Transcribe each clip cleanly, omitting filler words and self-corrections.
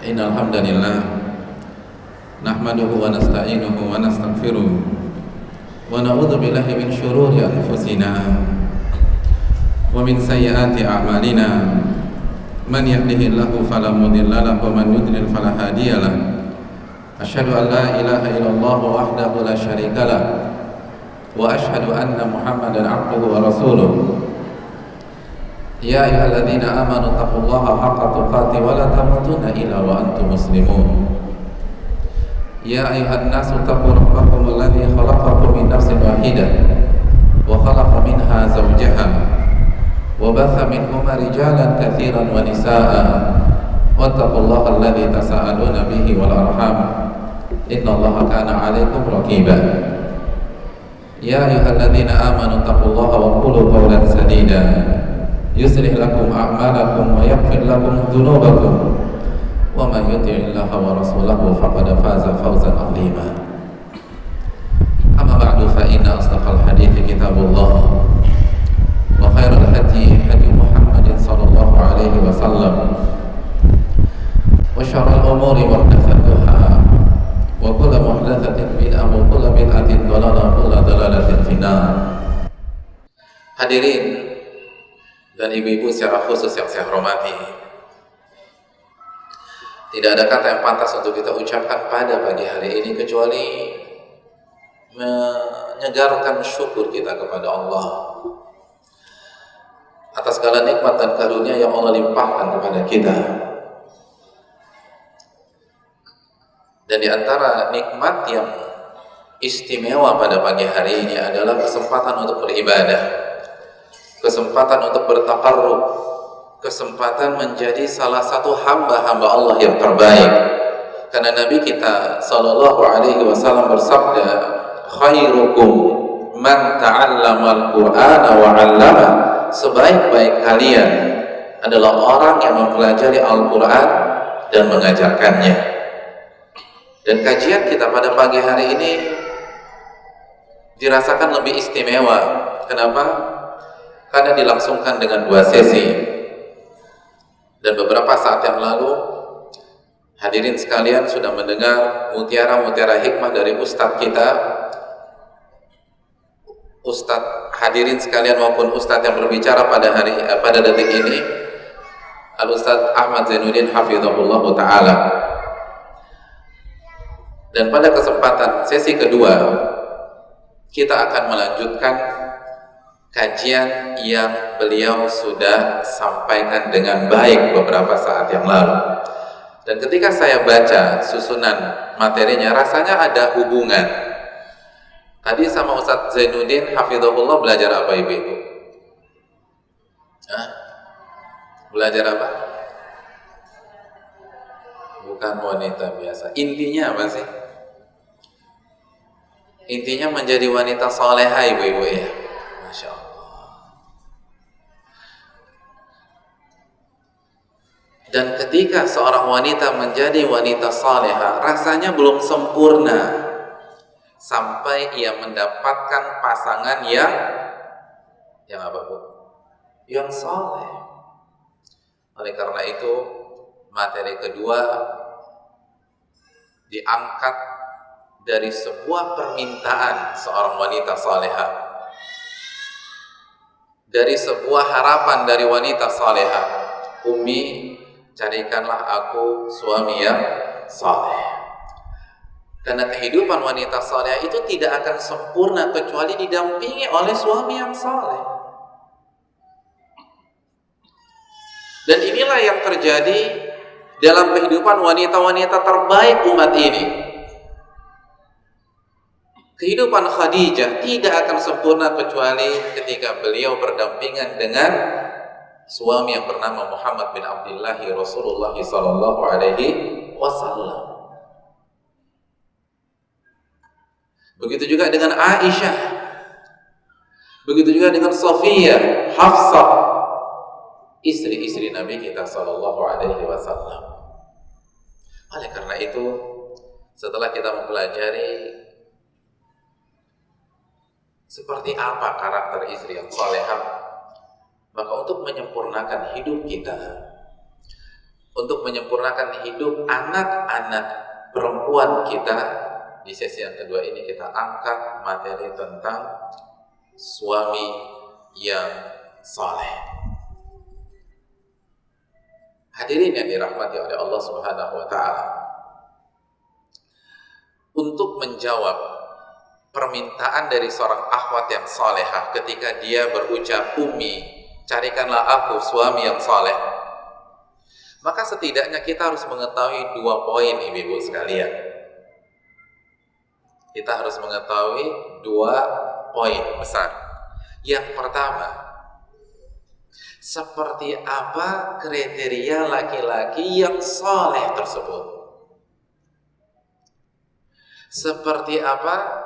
Innal hamdalillah nahmaduhu wa nasta'inuhu wa nastaghfiruh wa na'udzu billahi min shururi anfusina wa min sayyiati a'malina man yahdihillahu fala mudilla lahu wa man yudlil fala hadiya lahu asyhadu an la ilaha illallah wahdahu la syarika lahu wa asyhadu anna Muhammadan abduhu wa rasuluh. Ya ayyuhalladzina amanu taqullaha haqqa tuqatih wa la tamutunna illa wa antum muslimun. Ya ayyuhan nasu taqu rabbakum alladzi khalaqakum min nafsin wahidah wa khalaqa minha zawjaha wa batha minhuma rijalan katsiran wa nisaa'a wattaqullaha alladzi tasaaluna bihi wal arham innallaha kana 'alaikum raqiba. Ya ayyuhalladzina amanu taqullaha wa qulu qawlan sadida yuslih lakum a'malakum wa yaghfir lakum dhunubakum wa man yuti'illaha wa rasulahu faqad faza fawzan 'azima. Amma ba'du fa inna asdaqal hadithi kitabullah wa khairal hadi hadi Muhammadin sallallahu alaihi wasallam wa syarrul umuri muhdatsatuha wa kullu muhdatsatin bid'ah wa kullu bid'atin dhalalah wa kullu dhalalatin finnar. Hadirin dan ibu-ibu secara khusus yang saya hormati, tidak ada kata yang pantas untuk kita ucapkan pada pagi hari ini kecuali menyegarkan syukur kita kepada Allah atas segala nikmat dan karunia yang Allah limpahkan kepada kita. Dan di antara nikmat yang istimewa pada pagi hari ini adalah kesempatan untuk beribadah, kesempatan untuk bertaqarrub, kesempatan menjadi salah satu hamba-hamba Allah yang terbaik. Karena Nabi kita sallallahu alaihi wasallam bersabda, khairukum man ta'allama al-Qur'ana wa 'allama. Sebaik-baik kalian adalah orang yang mempelajari Al-Qur'an dan mengajarkannya. Dan kajian kita pada pagi hari ini dirasakan lebih istimewa. Kenapa? Karena dilangsungkan dengan 2 sesi. Dan beberapa saat yang lalu hadirin sekalian sudah mendengar mutiara-mutiara hikmah dari Ustadz kita, Ustadz hadirin sekalian maupun Ustadz yang berbicara pada detik ini, Al-Ustadz Ahmad Zainuddin hafizahullah ta'ala. Dan pada kesempatan sesi kedua kita akan melanjutkan kajian yang beliau sudah sampaikan dengan baik beberapa saat yang lalu. Dan ketika saya baca susunan materinya, rasanya ada hubungan. Tadi sama Ustadz Zainuddin hafizahullah belajar apa ibu-ibu? Belajar apa? Bukan wanita biasa. Intinya apa sih? Intinya menjadi wanita salehah ibu-ibu ya. Masya Allah. Dan ketika seorang wanita menjadi wanita salehah, rasanya belum sempurna sampai ia mendapatkan pasangan yang apa bu? Yang saleh. Oleh karena itu, materi kedua diangkat dari sebuah permintaan seorang wanita salehah, dari sebuah harapan dari wanita salehah. Umi, carikanlah aku suami yang saleh. Karena kehidupan wanita saleh itu tidak akan sempurna kecuali didampingi oleh suami yang saleh. Dan inilah yang terjadi dalam kehidupan wanita-wanita terbaik umat ini. Kehidupan Khadijah tidak akan sempurna kecuali ketika beliau berdampingan dengan suami yang bernama Muhammad bin Abdullah Rasulullah sallallahu alaihi wasallam. Begitu juga dengan Aisyah. Begitu juga dengan Sofia, Hafsah, istri-istri Nabi kita sallallahu alaihi wasallam. Oleh karena itu, setelah kita mempelajari seperti apa karakter istri yang salehah, maka untuk menyempurnakan hidup kita, untuk menyempurnakan hidup anak-anak perempuan kita. Di sesi yang kedua ini kita angkat materi tentang suami yang saleh. Hadirin yang dirahmati oleh Allah Subhanahu wa taala. Untuk menjawab permintaan dari seorang akhwat yang salehah ketika dia berucap, "Ummi, carikanlah aku suami yang saleh." Maka setidaknya kita harus mengetahui 2 poin, ibu-ibu sekalian. Kita harus mengetahui 2 poin besar. Yang pertama, seperti apa kriteria laki-laki yang saleh tersebut? Seperti apa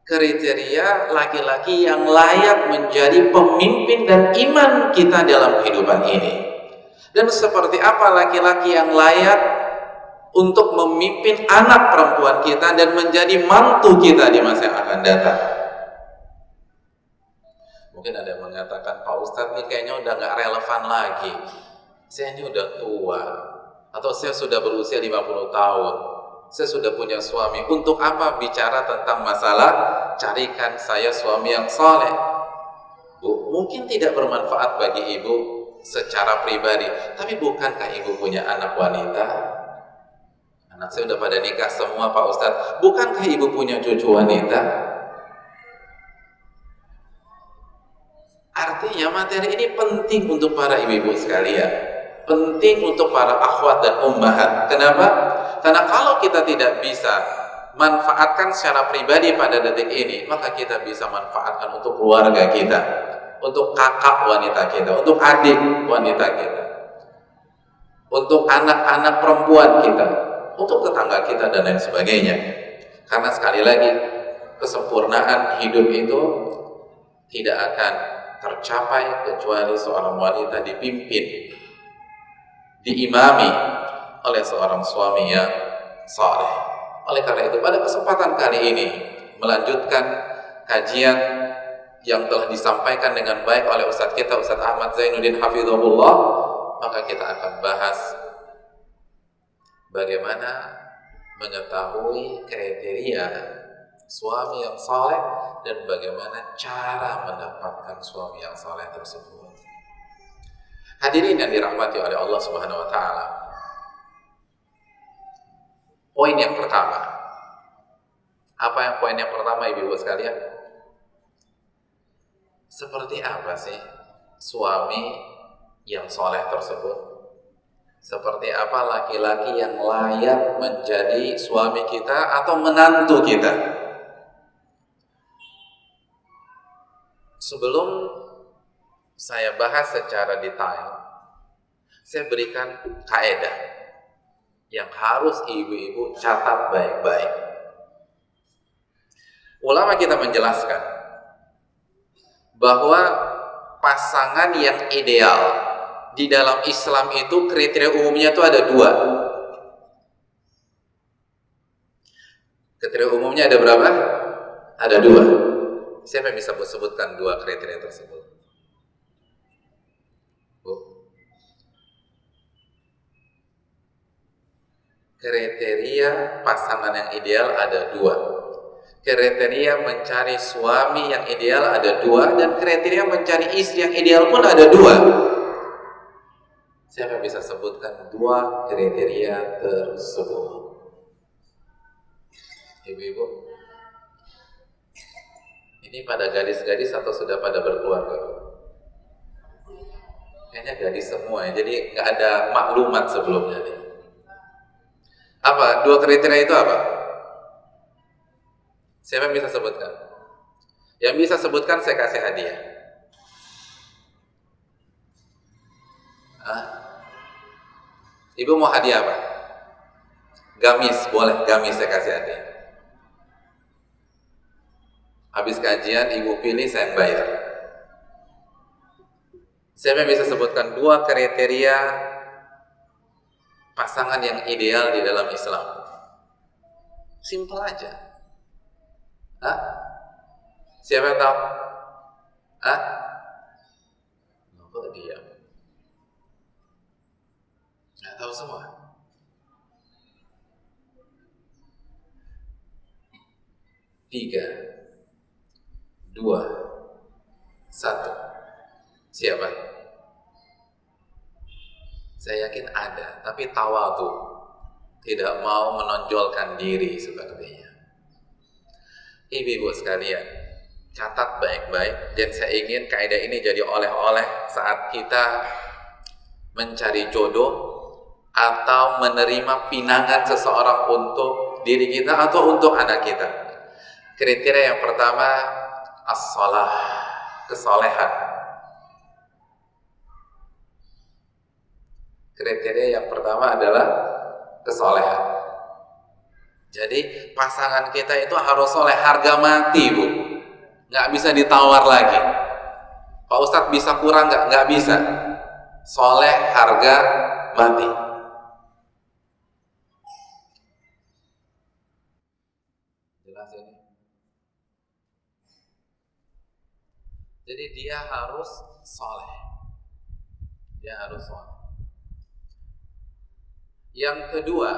kriteria laki-laki yang layak menjadi pemimpin dan iman kita dalam kehidupan ini? Dan seperti apa laki-laki yang layak untuk memimpin anak perempuan kita dan menjadi mantu kita di masa yang akan datang? Mungkin ada yang mengatakan, "Pak Ustadz, ini kayaknya udah gak relevan lagi. Saya ini udah tua, atau saya sudah berusia 50 tahun. Saya sudah punya suami. Untuk apa bicara tentang masalah carikan saya suami yang saleh?" Bu, mungkin tidak bermanfaat bagi ibu secara pribadi, tapi bukankah ibu punya anak wanita? Anak saya udah pada nikah semua, Pak Ustadz. Bukankah ibu punya cucu wanita? Artinya materi ini penting untuk para ibu-ibu sekalian, penting untuk para akhwat dan ummahat. Kenapa? Karena kalau kita tidak bisa manfaatkan secara pribadi pada detik ini, maka kita bisa manfaatkan untuk keluarga kita, untuk kakak wanita kita, untuk adik wanita kita, untuk anak-anak perempuan kita, untuk tetangga kita dan lain sebagainya. Karena sekali lagi, kesempurnaan hidup itu tidak akan tercapai kecuali seorang wanita dipimpin, diimami oleh seorang suami yang saleh. Oleh karena itu, pada kesempatan kali ini melanjutkan kajian yang telah disampaikan dengan baik oleh Ustadz kita, Ustadz Ahmad Zainuddin Hafizahullah, maka kita akan bahas bagaimana mengetahui kriteria suami yang saleh dan bagaimana cara mendapatkan suami yang saleh tersebut. Hadirin yang dirahmati oleh Allah Subhanahu wa taala. Poin yang pertama. Apa yang poin yang pertama, ibu-ibu sekalian? Seperti apa sih suami yang saleh tersebut? Seperti apa laki-laki yang layak menjadi suami kita atau menantu kita? Sebelum saya bahas secara detail, saya berikan kaidah yang harus ibu-ibu catat baik-baik. Ulama kita menjelaskan bahwa pasangan yang ideal di dalam Islam itu kriteria umumnya itu ada 2. Kriteria umumnya ada berapa? Ada 2. Siapa yang bisa sebutkan 2 kriteria tersebut? Bu? Kriteria pasangan yang ideal ada 2. Kriteria mencari suami yang ideal ada 2, dan kriteria mencari istri yang ideal pun ada 2. Siapa yang bisa sebutkan 2 kriteria tersebut? Ibu-ibu, ini pada gadis-gadis atau sudah pada berkeluarga? Kayaknya gadis semua ya, jadi nggak ada maklumat sebelumnya nih. Apa 2 kriteria itu apa? Siapa yang bisa sebutkan? Yang bisa sebutkan saya kasih hadiah. Hah? Ibu mau hadiah apa? Gamis, boleh, gamis saya kasih hadiah. Habis kajian ibu pilih, saya yang bayar. Siapa yang bisa sebutkan 2 kriteria pasangan yang ideal di dalam Islam? Simpel aja. Hah? Siapa yang tahu? Hah? Kok diam? tahu semua. 3, 2, 1. Siapa? Saya yakin ada, tapi tawadhu, tidak mau menonjolkan diri sepertinya. Ibu-ibu sekalian, catat baik-baik, dan saya ingin kaidah ini jadi oleh-oleh saat kita mencari jodoh atau menerima pinangan seseorang untuk diri kita atau untuk anak kita. Kriteria yang pertama, as-shalah, kesolehan. Kriteria yang pertama adalah kesolehan. Jadi pasangan kita itu harus soleh, harga mati, Bu. Nggak bisa ditawar lagi. Pak Ustadz bisa kurang nggak? Nggak bisa. Soleh, harga mati. Jelas ini? Jadi dia harus soleh. Dia harus soleh. Yang kedua,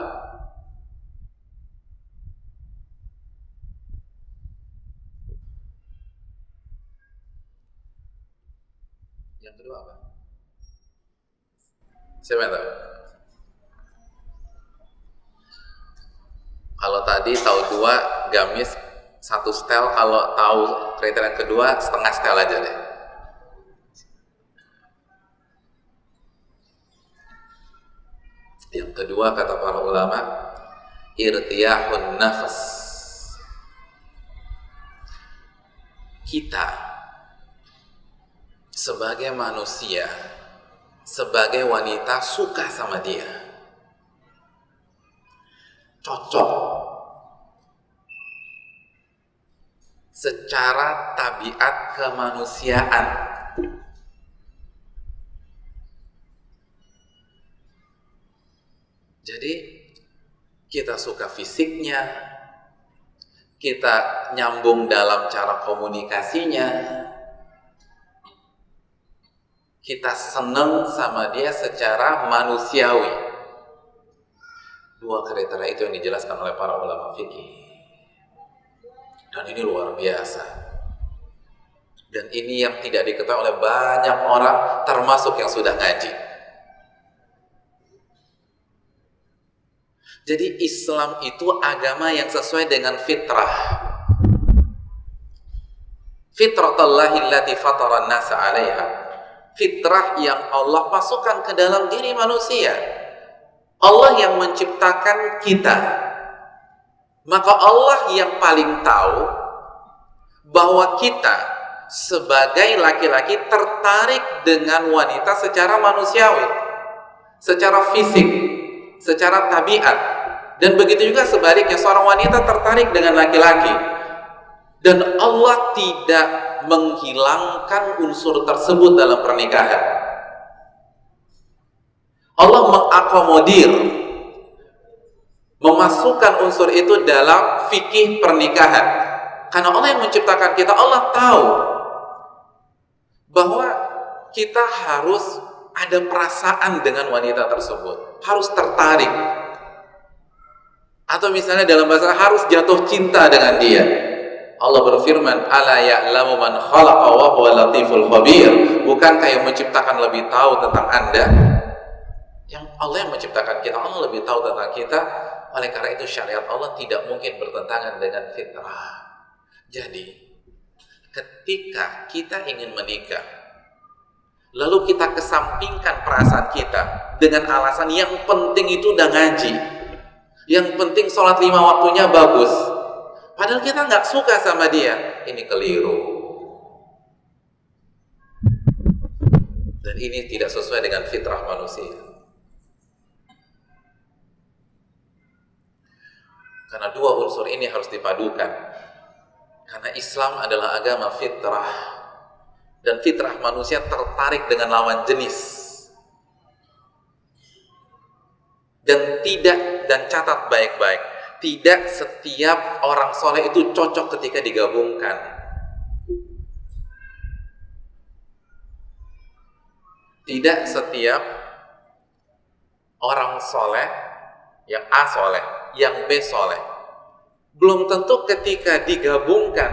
apa? Siapa yang tahu? Kalau tadi tahu 2 gamis 1 setel, kalau tahu kriteria yang kedua setengah setel aja deh. Yang kedua kata para ulama, irtiyahun nafas. Kita sebagai manusia, sebagai wanita suka sama dia, cocok secara tabiat kemanusiaan. Jadi kita suka fisiknya, kita nyambung dalam cara komunikasinya, kita seneng sama dia secara manusiawi. 2 kriteria itu yang dijelaskan oleh para ulama fikih. Dan ini luar biasa. Dan ini yang tidak diketahui oleh banyak orang, termasuk yang sudah ngaji. Jadi Islam itu agama yang sesuai dengan fitrah. Fitratallahi allati fatara an-nasa 'alaiha. Fitrah yang Allah masukkan ke dalam diri manusia. Allah yang menciptakan kita. Maka Allah yang paling tahu bahwa kita sebagai laki-laki tertarik dengan wanita secara manusiawi, secara fisik, secara tabiat. Dan begitu juga sebaliknya, seorang wanita tertarik dengan laki-laki. Dan Allah tidak menghilangkan unsur tersebut dalam pernikahan. Allah mengakomodir, memasukkan unsur itu dalam fikih pernikahan. Karena Allah yang menciptakan kita, Allah tahu bahwa kita harus ada perasaan dengan wanita tersebut, harus tertarik. Atau misalnya dalam bahasa harus jatuh cinta dengan dia. Allah berfirman, "Ala ya'lamu man khalaqa wa huwa latiful khabir." Bukankah yang menciptakan lebih tahu tentang Anda? Yang Allah yang menciptakan kita, Allah lebih tahu tentang kita. Oleh karena itu syariat Allah tidak mungkin bertentangan dengan fitrah. Jadi, ketika kita ingin menikah, lalu kita kesampingkan perasaan kita dengan alasan yang penting itu udah ngaji, yang penting sholat 5 waktunya bagus, padahal kita nggak suka sama dia, ini keliru. Dan ini tidak sesuai dengan fitrah manusia. Karena 2 unsur ini harus dipadukan. Karena Islam adalah agama fitrah. Dan fitrah manusia tertarik dengan lawan jenis. Dan catat baik-baik, tidak setiap orang soleh itu cocok ketika digabungkan. Tidak setiap orang soleh, yang A soleh, yang B soleh, belum tentu ketika digabungkan,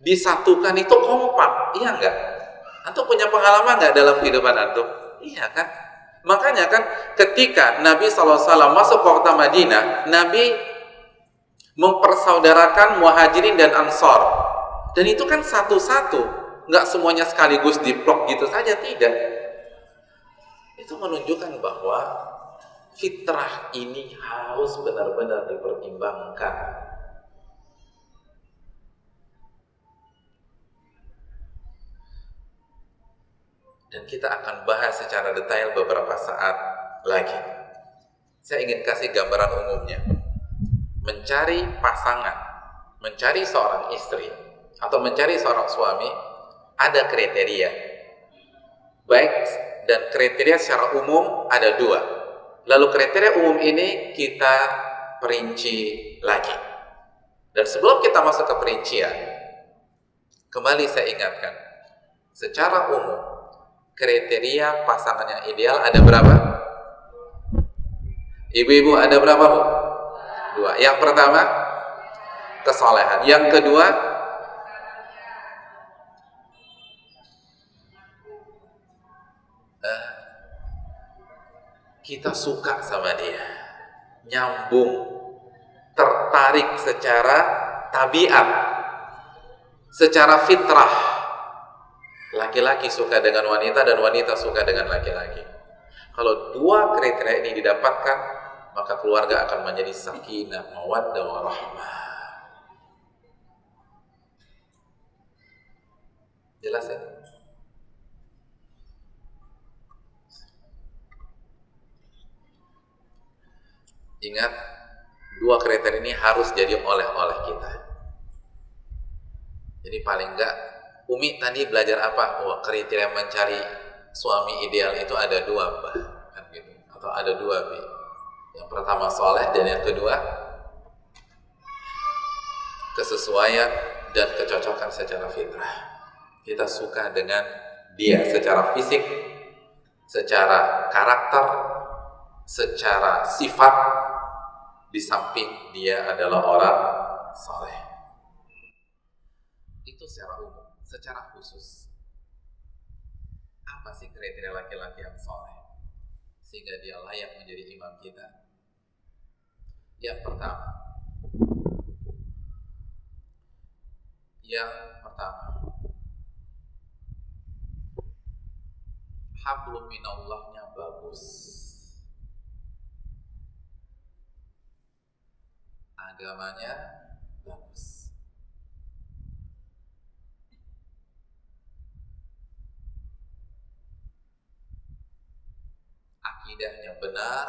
disatukan itu kompak, iya enggak? Antum punya pengalaman enggak dalam kehidupan antum? Iya kan? Makanya kan ketika Nabi SAW masuk ke kota Madinah, Nabi mempersaudarakan Muhajirin dan Ansor, dan itu kan satu-satu, nggak semuanya sekaligus diplok gitu saja, tidak. Itu menunjukkan bahwa fitrah ini harus benar-benar dipertimbangkan. Dan kita akan bahas secara detail beberapa saat lagi. Saya ingin kasih gambaran umumnya. Mencari pasangan, mencari seorang istri, atau mencari seorang suami, ada kriteria. Baik, dan kriteria secara umum ada dua. Lalu kriteria umum ini kita perinci lagi. Dan sebelum kita masuk ke perincian, kembali saya ingatkan, secara umum, kriteria pasangan yang ideal ada berapa? Ibu-ibu ada berapa, Bu? Dua. Yang pertama, kesolehan. Yang kedua, kita suka sama dia, nyambung, tertarik secara tabiat, secara fitrah. Laki-laki suka dengan wanita dan wanita suka dengan laki-laki. Kalau dua kriteria ini didapatkan, maka keluarga akan menjadi sakinah, mawaddah, warahmah. Jelas ya? Ingat, dua kriteria ini harus jadi oleh-oleh kita. Jadi paling enggak, Umi tadi belajar apa? Wah, kriteria mencari suami ideal itu ada dua, Mbak, kan gitu. Atau ada dua, Bi. Yang pertama soleh, dan yang kedua kesesuaian dan kecocokan secara fitrah. Kita suka dengan dia secara fisik, secara karakter, secara sifat, di samping dia adalah orang soleh. Itu secara umum. Secara khusus, apa sih kriteria laki-laki yang soleh sehingga dia layak menjadi imam kita? Yang pertama, hablum minallahnya bagus, agamanya bagus, akidahnya benar,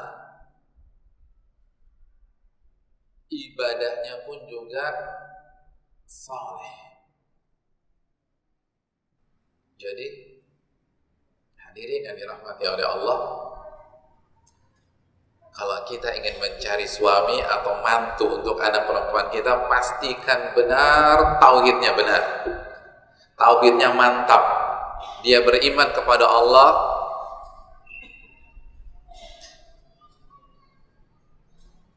ibadahnya pun juga saleh. Jadi hadirin yang dirahmati oleh Allah, kalau kita ingin mencari suami atau mantu untuk anak perempuan kita, pastikan benar tauhidnya benar, tauhidnya mantap, dia beriman kepada Allah,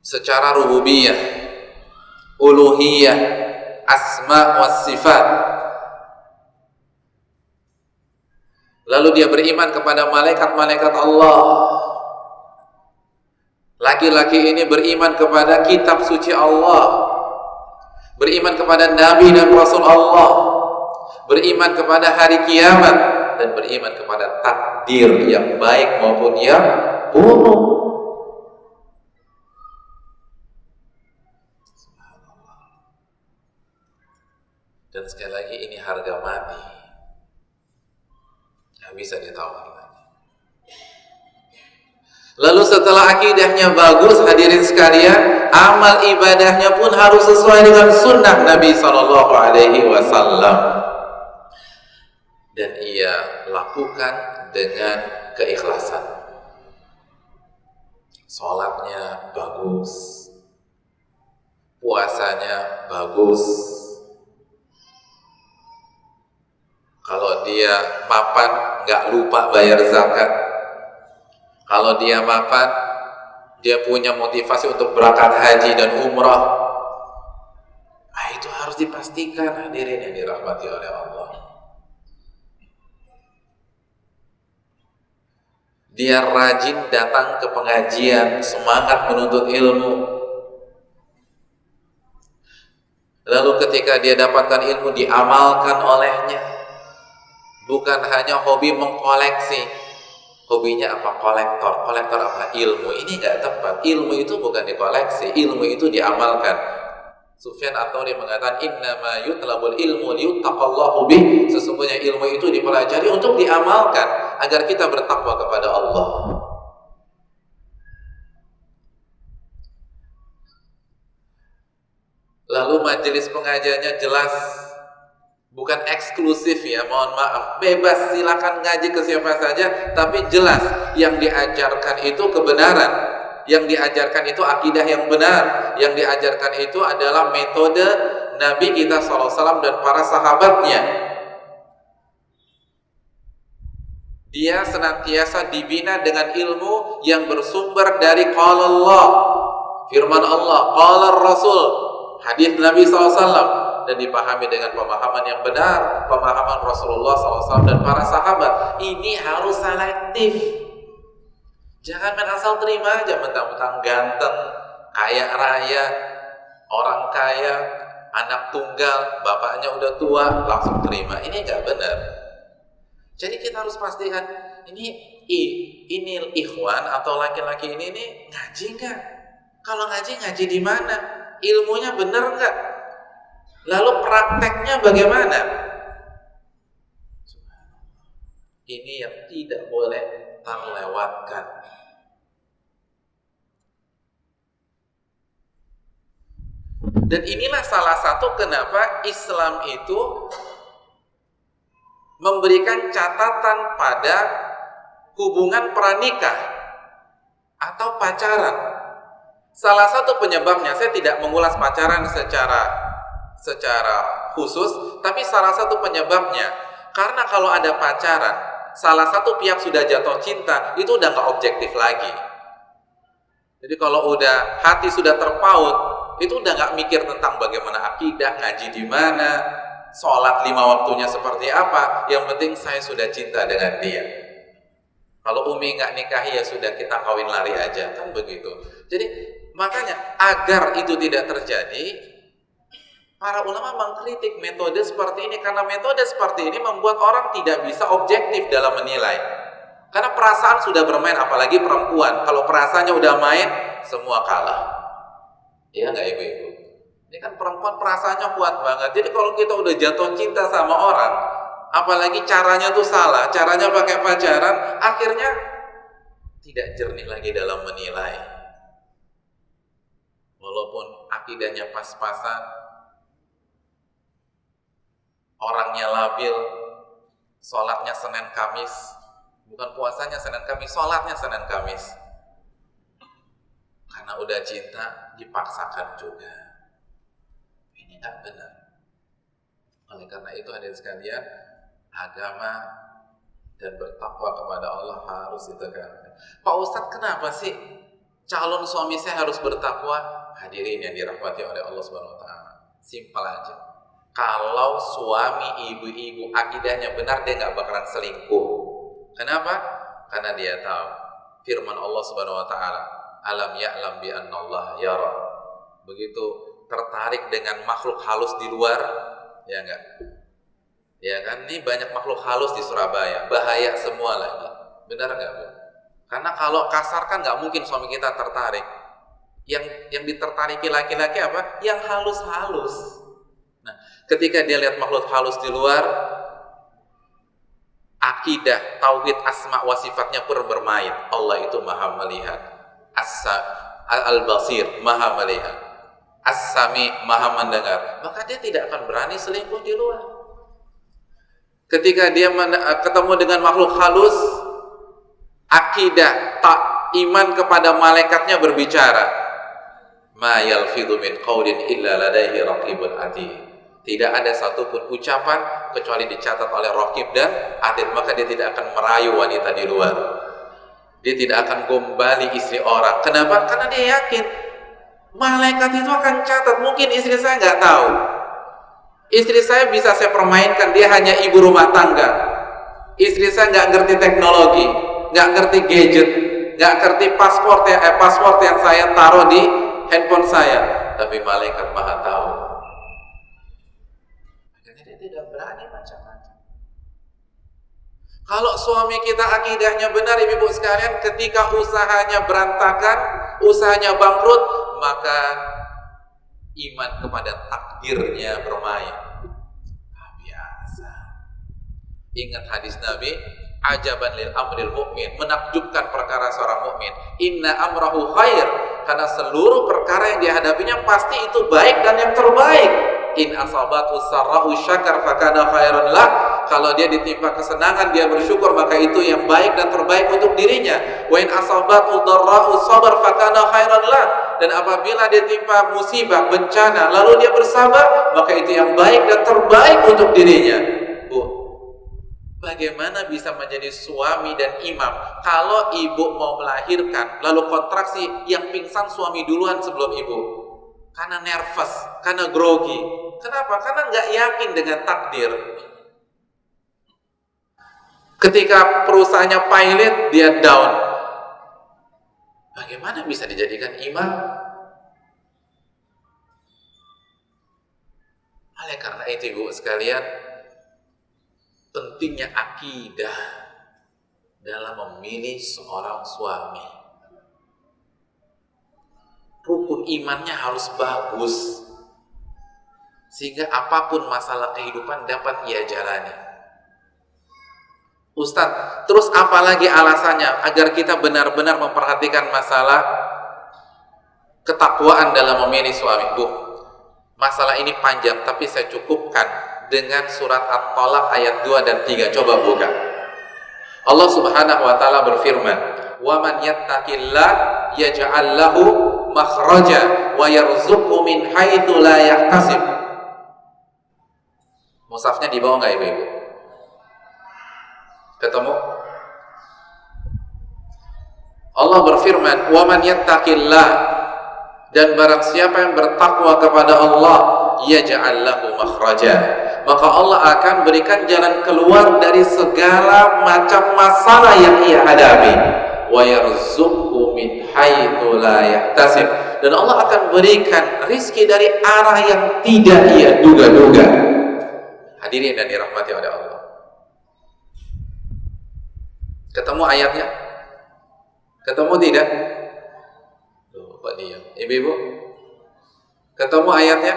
secara rububiyah, uluhiyah, asma wa sifat. Lalu dia beriman kepada malaikat-malaikat Allah. Laki-laki ini beriman kepada kitab suci Allah, beriman kepada Nabi dan Rasul Allah, beriman kepada hari kiamat, dan beriman kepada takdir yang baik maupun yang buruk. Dan sekali lagi, ini harga mati, nggak bisa ditawar lagi. Lalu setelah akidahnya bagus, hadirin sekalian, amal ibadahnya pun harus sesuai dengan sunnah Nabi SAW, dan ia lakukan dengan keikhlasan. Sholatnya bagus, puasanya bagus. Kalau dia mapan, nggak lupa bayar zakat. Kalau dia makan, dia punya motivasi untuk berangkat haji dan umrah. Nah, itu harus dipastikan hadirin yang dirahmati oleh Allah. Dia rajin datang ke pengajian, semangat menuntut ilmu. Lalu ketika dia dapatkan ilmu, diamalkan olehnya. Bukan hanya hobi mengkoleksi. Hobinya apa? Kolektor. Kolektor apa? Ilmu. Ini nggak tepat. Ilmu itu bukan dikoleksi, ilmu itu diamalkan. Sufyan Ats-Tsauri mengatakan, innama yutlabul ilmu liyuttaqallahu bih. Sesungguhnya ilmu itu dipelajari untuk diamalkan agar kita bertakwa kepada Allah. Lalu majelis pengajiannya jelas, bukan eksklusif ya, mohon maaf, bebas, silakan ngaji ke siapa saja, tapi jelas yang diajarkan itu kebenaran. Yang diajarkan itu akidah yang benar. Yang diajarkan itu adalah metode Nabi kita SAW dan para sahabatnya. Dia senantiasa dibina dengan ilmu yang bersumber dari qala Allah, firman Allah, qala Rasul, hadis Nabi SAW, dan dipahami dengan pemahaman yang benar, pemahaman Rasulullah SAW dan para sahabat. Ini harus selektif. Jangan main asal terima aja, mentang-mentang ganteng, kaya raya, orang kaya, anak tunggal, bapaknya udah tua, langsung terima. Ini nggak benar. Jadi kita harus pastikan ini ikhwan atau laki-laki ini ngaji nggak? Kalau ngaji di mana? Ilmunya benar nggak? Lalu prakteknya bagaimana? Ini yang tidak boleh terlewatkan. Dan inilah salah satu kenapa Islam itu memberikan catatan pada hubungan pranikah atau pacaran. Salah satu penyebabnya, saya tidak mengulas pacaran secara khusus, tapi salah satu penyebabnya karena kalau ada pacaran, salah satu pihak sudah jatuh cinta, itu udah nggak objektif lagi. Jadi kalau udah hati sudah terpaut, itu udah nggak mikir tentang bagaimana akidah, ngaji di mana, sholat 5 waktunya seperti apa. Yang penting saya sudah cinta dengan dia. Kalau Umi nggak nikahi ya sudah, kita kawin lari aja, kan begitu. Jadi makanya agar itu tidak terjadi, para ulama mengkritik metode seperti ini, karena metode seperti ini membuat orang tidak bisa objektif dalam menilai. Karena perasaan sudah bermain, apalagi perempuan. Kalau perasaannya udah main, semua kalah. Iya nggak ibu-ibu? Ini kan perempuan perasaannya kuat banget. Jadi kalau kita udah jatuh cinta sama orang, apalagi caranya tuh salah, caranya pakai pacaran, akhirnya tidak jernih lagi dalam menilai. Walaupun akidahnya pas-pasan, orangnya labil, sholatnya Senin Kamis, bukan puasanya Senin Kamis, sholatnya Senin Kamis. Karena udah cinta, dipaksakan juga. Ini nggak benar. Oleh karena itu hadirin sekalian, agama dan bertakwa kepada Allah harus ditekankan. Pak Ustadz, kenapa sih calon suami saya harus bertakwa? Hadirin yang dirahmati oleh Allah Subhanahu wa taala. Simpel aja. Kalau suami ibu-ibu akidahnya benar, dia nggak bakalan selingkuh. Kenapa? Karena dia tahu firman Allah Subhanahu wa taala, alam ya'lam bi annallaha yara. Begitu tertarik dengan makhluk halus di luar, ya enggak? Ya kan, ini banyak makhluk halus di Surabaya, bahaya semua lagi. Benar enggak, Bu? Karena kalau kasar kan enggak mungkin suami kita tertarik. Yang ditertariki laki-laki apa? Yang halus-halus. Nah, ketika dia lihat makhluk halus di luar, akidah, tauhid, asma wa sifatnya pun bermain. Allah itu maha melihat. Al-Basir, maha melihat. As-Sami, maha mendengar. Maka dia tidak akan berani selingkuh di luar. Ketika dia ketemu dengan makhluk halus, akidah, iman kepada malaikatnya berbicara. Ma yalfidhu min qawlin illa ladaihi raqibun atid. Tidak ada satupun ucapan kecuali dicatat oleh raqib dan atid. Maka dia tidak akan merayu wanita di luar. Dia tidak akan gombali istri orang. Kenapa? Karena dia yakin malaikat itu akan catat. Mungkin istri saya nggak tahu. Istri saya bisa saya permainkan, dia hanya ibu rumah tangga. Istri saya nggak ngerti teknologi, nggak ngerti gadget, nggak ngerti paspor yang saya taruh di handphone saya. Tapi malaikat maha tahu. Makanya dia tidak berani macam-macam. Kalau suami kita akidahnya benar, ibu sekalian, ketika usahanya berantakan, usahanya bangkrut, maka iman kepada takdirnya bermain. Biasa. Ingat hadis Nabi, ajaban lil amril mu'min, menakjubkan perkara seorang mukmin. Inna amrahu khair, karena seluruh perkara yang dihadapinya pasti itu baik dan yang terbaik. In asabatu sarra'u syakar fakana khairan lah. Kalau dia ditimpa kesenangan, dia bersyukur, maka itu yang baik dan terbaik untuk dirinya. Wa in asabatu darra'u sabar fakana khairan lah. Dan apabila dia ditimpa musibah, bencana, lalu dia bersabar, maka itu yang baik dan terbaik untuk dirinya. Bu, bagaimana bisa menjadi suami dan imam kalau ibu mau melahirkan, lalu kontraksi, yang pingsan suami duluan sebelum ibu? Karena nervous, karena grogi. Kenapa? Karena nggak yakin dengan takdir. Ketika perusahaannya pilot, dia down. Bagaimana bisa dijadikan imam? Oleh karena itu, ibu sekalian, pentingnya akidah dalam memilih seorang suami. Rukun imannya harus bagus, sehingga apapun masalah kehidupan dapat ia jalani. Ustadz, terus apalagi alasannya agar kita benar-benar memperhatikan masalah ketakwaan dalam memilih suami? Bu, masalah ini panjang, tapi saya cukupkan dengan surat At-Talaq ayat 2 dan 3. Coba buka. Allah Subhanahu wa taala berfirman, "Wa man yattaqillah yaj'al lahu makhraja wa yarzuqhu min haitsu la yahtasib." Mushafnya di bawah enggak ibu-ibu? Ketemu? Allah berfirman, "Wa man yattaqillah," dan barang siapa yang bertakwa kepada Allah, yaj'al lahu makhraja, maka Allah akan berikan jalan keluar dari segala macam masalah yang ia hadapi. Wa yarzuqhu min haitsu la yahtasib, dan Allah akan berikan rizki dari arah yang tidak ia duga-duga. Hadirin dan dirahmati oleh Allah. Ketemu ayatnya? Ketemu tidak? Loh, Pak diam. Ibu-ibu, ketemu ayatnya?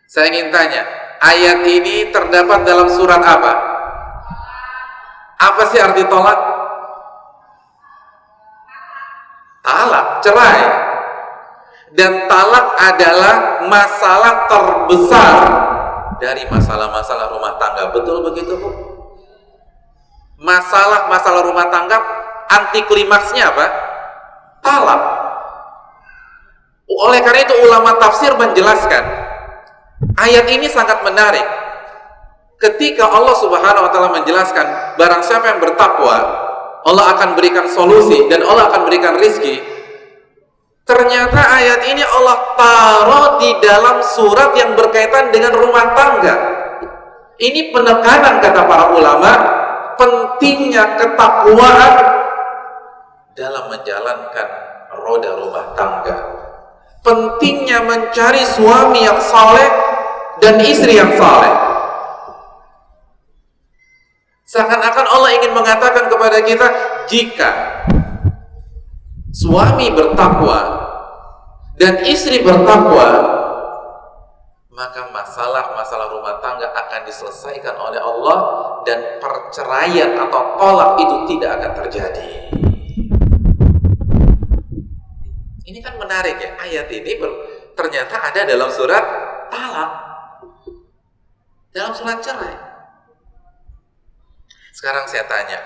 Saya ingin tanya, ayat ini terdapat dalam surat apa? Apa sih arti tolak? Talak, cerai. Dan talak adalah masalah terbesar dari masalah-masalah rumah tangga. Betul begitu, Bu? Masalah rumah tangga, anti klimaksnya apa? Talak. Oleh karena itu ulama tafsir menjelaskan, ayat ini sangat menarik. Ketika Allah Subhanahu wa taala menjelaskan barang siapa yang bertakwa, Allah akan berikan solusi dan Allah akan berikan rizki. Ternyata ayat ini Allah taruh di dalam surat yang berkaitan dengan rumah tangga. Ini penekanan, kata para ulama, pentingnya ketakwaan dalam menjalankan roda rumah tangga. Pentingnya mencari suami yang saleh dan istri yang saleh. Seakan-akan Allah ingin mengatakan kepada kita, jika suami bertakwa dan istri bertakwa, maka masalah-masalah rumah tangga akan diselesaikan oleh Allah dan perceraian atau tolak itu tidak akan terjadi. Ini kan menarik ya, ayat ini ternyata ada dalam surat talak, dalam surat cerai. Sekarang saya tanya,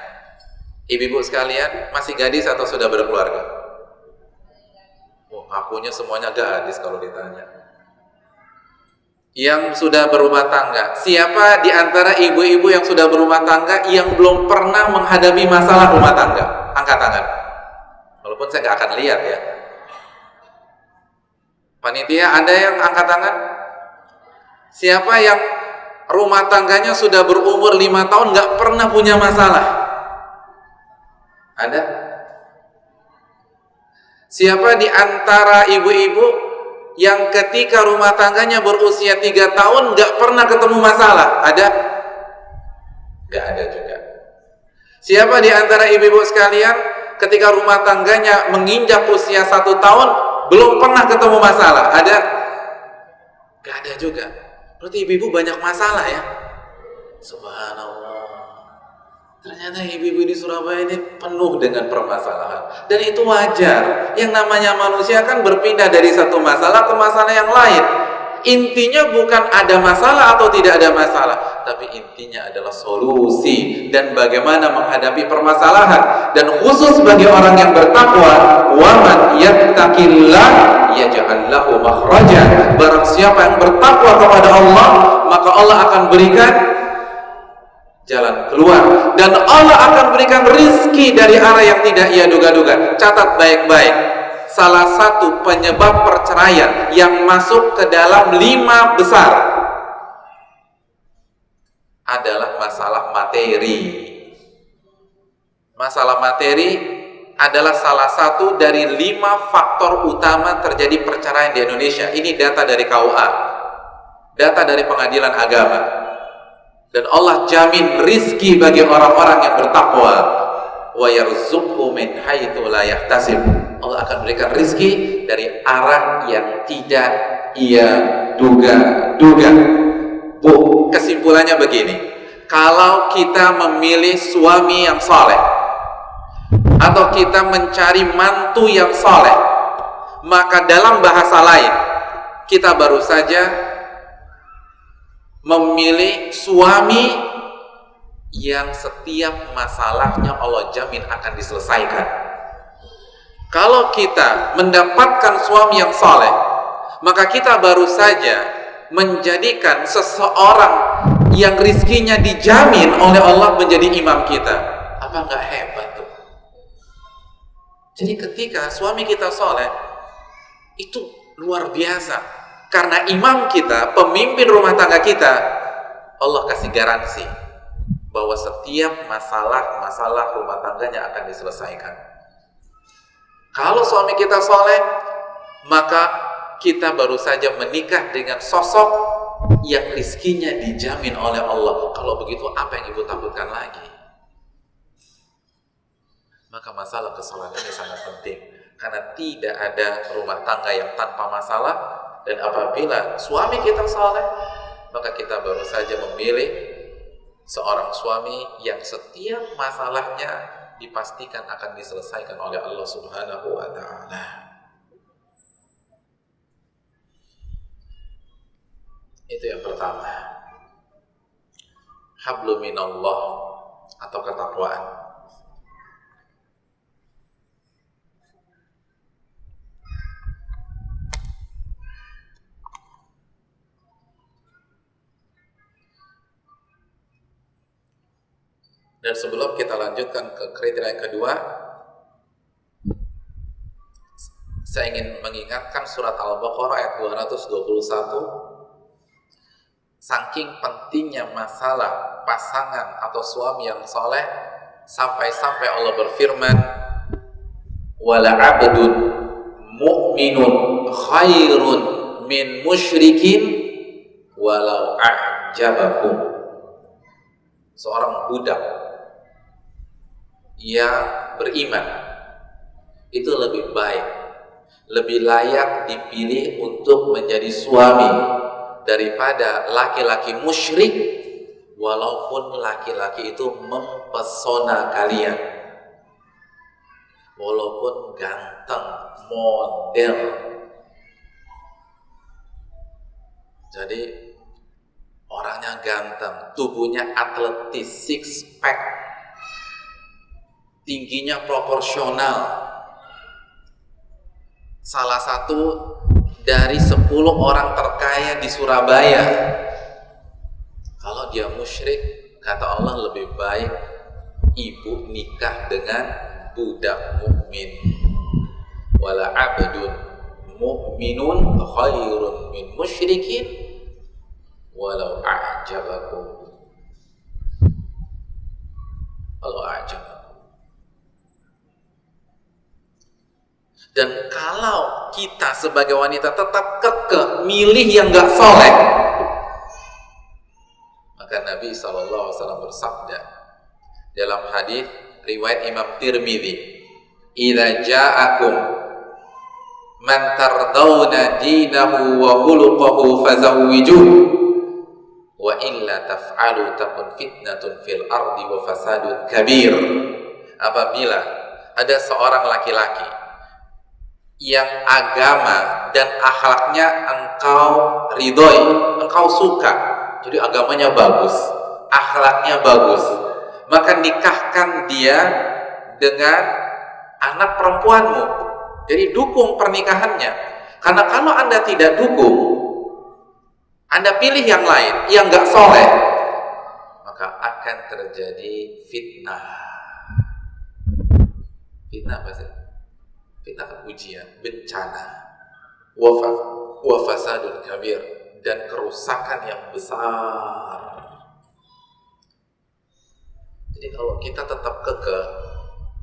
ibu-ibu sekalian, masih gadis atau sudah berkeluarga? Oh, akunya semuanya gadis kalau ditanya. yang sudah berumah tangga? Siapa di antara ibu-ibu yang sudah berumah tangga yang belum pernah menghadapi masalah rumah tangga? Angkat tangan. Walaupun saya nggak akan lihat ya. Panitia, ada yang angkat tangan? Siapa yang rumah tangganya sudah berumur 5 tahun nggak pernah punya masalah? Ada? Siapa di antara ibu-ibu yang ketika rumah tangganya berusia 3 tahun nggak pernah ketemu masalah? Ada? Nggak ada juga. Siapa di antara ibu-ibu sekalian ketika rumah tangganya menginjak usia 1 tahun belum pernah ketemu masalah? Ada? Nggak ada juga. Berarti ibu-ibu banyak masalah ya. Subhanallah. Ternyata ibu-ibu di Surabaya ini penuh dengan permasalahan. Dan itu wajar. Yang namanya manusia kan berpindah dari satu masalah ke masalah yang lain. Intinya bukan ada masalah atau tidak ada masalah, tapi intinya adalah solusi dan bagaimana menghadapi permasalahan. Dan khusus bagi orang yang bertakwa, wa man yattaqillah yaj'al lahu makhraja. Barang siapa yang bertakwa kepada Allah, maka Allah akan berikan jalan keluar, dan Allah akan berikan rizki dari arah yang tidak ia duga-duga. Catat baik-baik, salah satu penyebab perceraian yang masuk ke dalam 5 besar adalah masalah materi. Masalah materi adalah salah satu dari 5 faktor utama terjadi perceraian di Indonesia. Ini data dari KUA, data dari Pengadilan Agama. Dan Allah jamin rizki bagi orang-orang yang bertakwa. Wa yarzuqhu min haitsu la yahtasib. Allah akan berikan rizki dari arah yang tidak ia duga-duga. Bu, kesimpulannya begini. Kalau kita memilih suami yang saleh atau kita mencari mantu yang saleh, maka dalam bahasa lain kita baru saja memilih suami yang setiap masalahnya Allah jamin akan diselesaikan. Kalau kita mendapatkan suami yang saleh, maka kita baru saja menjadikan seseorang yang rizkinya dijamin oleh Allah menjadi imam kita. Apa nggak hebat tuh? Jadi ketika suami kita saleh, itu luar biasa. Karena imam kita, pemimpin rumah tangga kita, Allah kasih garansi bahwa setiap masalah rumah tangganya akan diselesaikan. Kalau suami kita soleh, maka kita baru saja menikah dengan sosok yang rizkinya dijamin oleh Allah. Kalau begitu, apa yang ibu takutkan lagi? Maka masalah kesolehan ini sangat penting, karena tidak ada rumah tangga yang tanpa masalah. Dan apabila suami kita saleh, maka kita baru saja memilih seorang suami yang setiap masalahnya dipastikan akan diselesaikan oleh Allah Subhanahu wa ta'ala. Itu yang pertama. Hablum minallah atau ketakwaan. Dan sebelum kita lanjutkan ke kriteria yang kedua, saya ingin mengingatkan surat Al-Baqarah ayat 221. Saking pentingnya masalah pasangan atau suami yang soleh, sampai-sampai Allah berfirman, wala abdun mu'minun khairun min musyrikin walau a'jabakum. Seorang budak yang beriman itu lebih baik, lebih layak dipilih untuk menjadi suami daripada laki-laki musyrik, walaupun laki-laki itu mempesona kalian, walaupun ganteng, model. Jadi orangnya ganteng, tubuhnya atletis, six pack, tingginya proporsional. Salah satu dari 10 orang terkaya di Surabaya, kalau dia musyrik, kata Allah lebih baik ibu nikah dengan budak mukmin. Wala abdun mu'minun khairun min musyrikin walau a'jabakum. Walau a'jabakum. Dan kalau kita sebagai wanita tetap kekeh milih yang gak soleh, maka Nabi SAW bersabda dalam hadis riwayat Imam Tirmidzi, "Idza ja'akum man tardawna dinahu wa khuluquhu fazawwijuhu wa illa taf'alu takun fitnatun fil ardi wa fasadun kabir." Apabila ada seorang laki-laki yang agama dan akhlaknya engkau ridhoi, engkau suka, jadi agamanya bagus, akhlaknya bagus, maka nikahkan dia dengan anak perempuanmu. Jadi dukung pernikahannya. Karena kalau Anda tidak dukung, Anda pilih yang lain, yang gak soleh, maka akan terjadi fitnah. Fitnah apa sih? Fitnah kan ujian, bencana, wafasadun kabir, dan kerusakan yang besar. Jadi kalau kita tetap kekeh,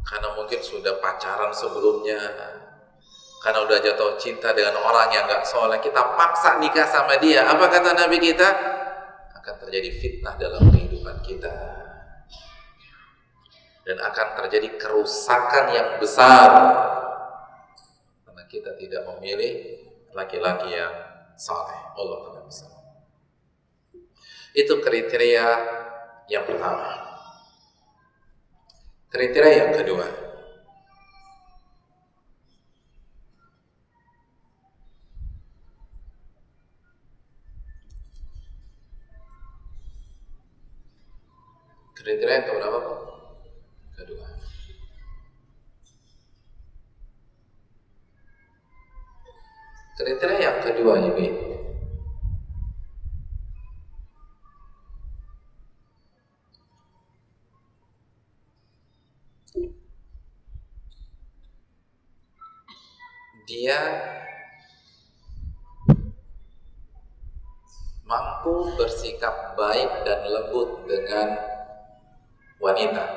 karena mungkin sudah pacaran sebelumnya, karena udah jatuh cinta dengan orang yang gak soleh, kita paksa nikah sama dia, apa kata Nabi kita? Akan terjadi fitnah dalam kehidupan kita, dan akan terjadi kerusakan yang besar, karena kita tidak memilih laki-laki yang soleh. Allah Ta'ala bisa. Itu kriteria yang pertama. Kriteria yang kedua, kriteria yang keberapa, Pak? Kedua. Kriteria yang kedua ini, dia mampu bersikap baik dan lembut dengan wanita.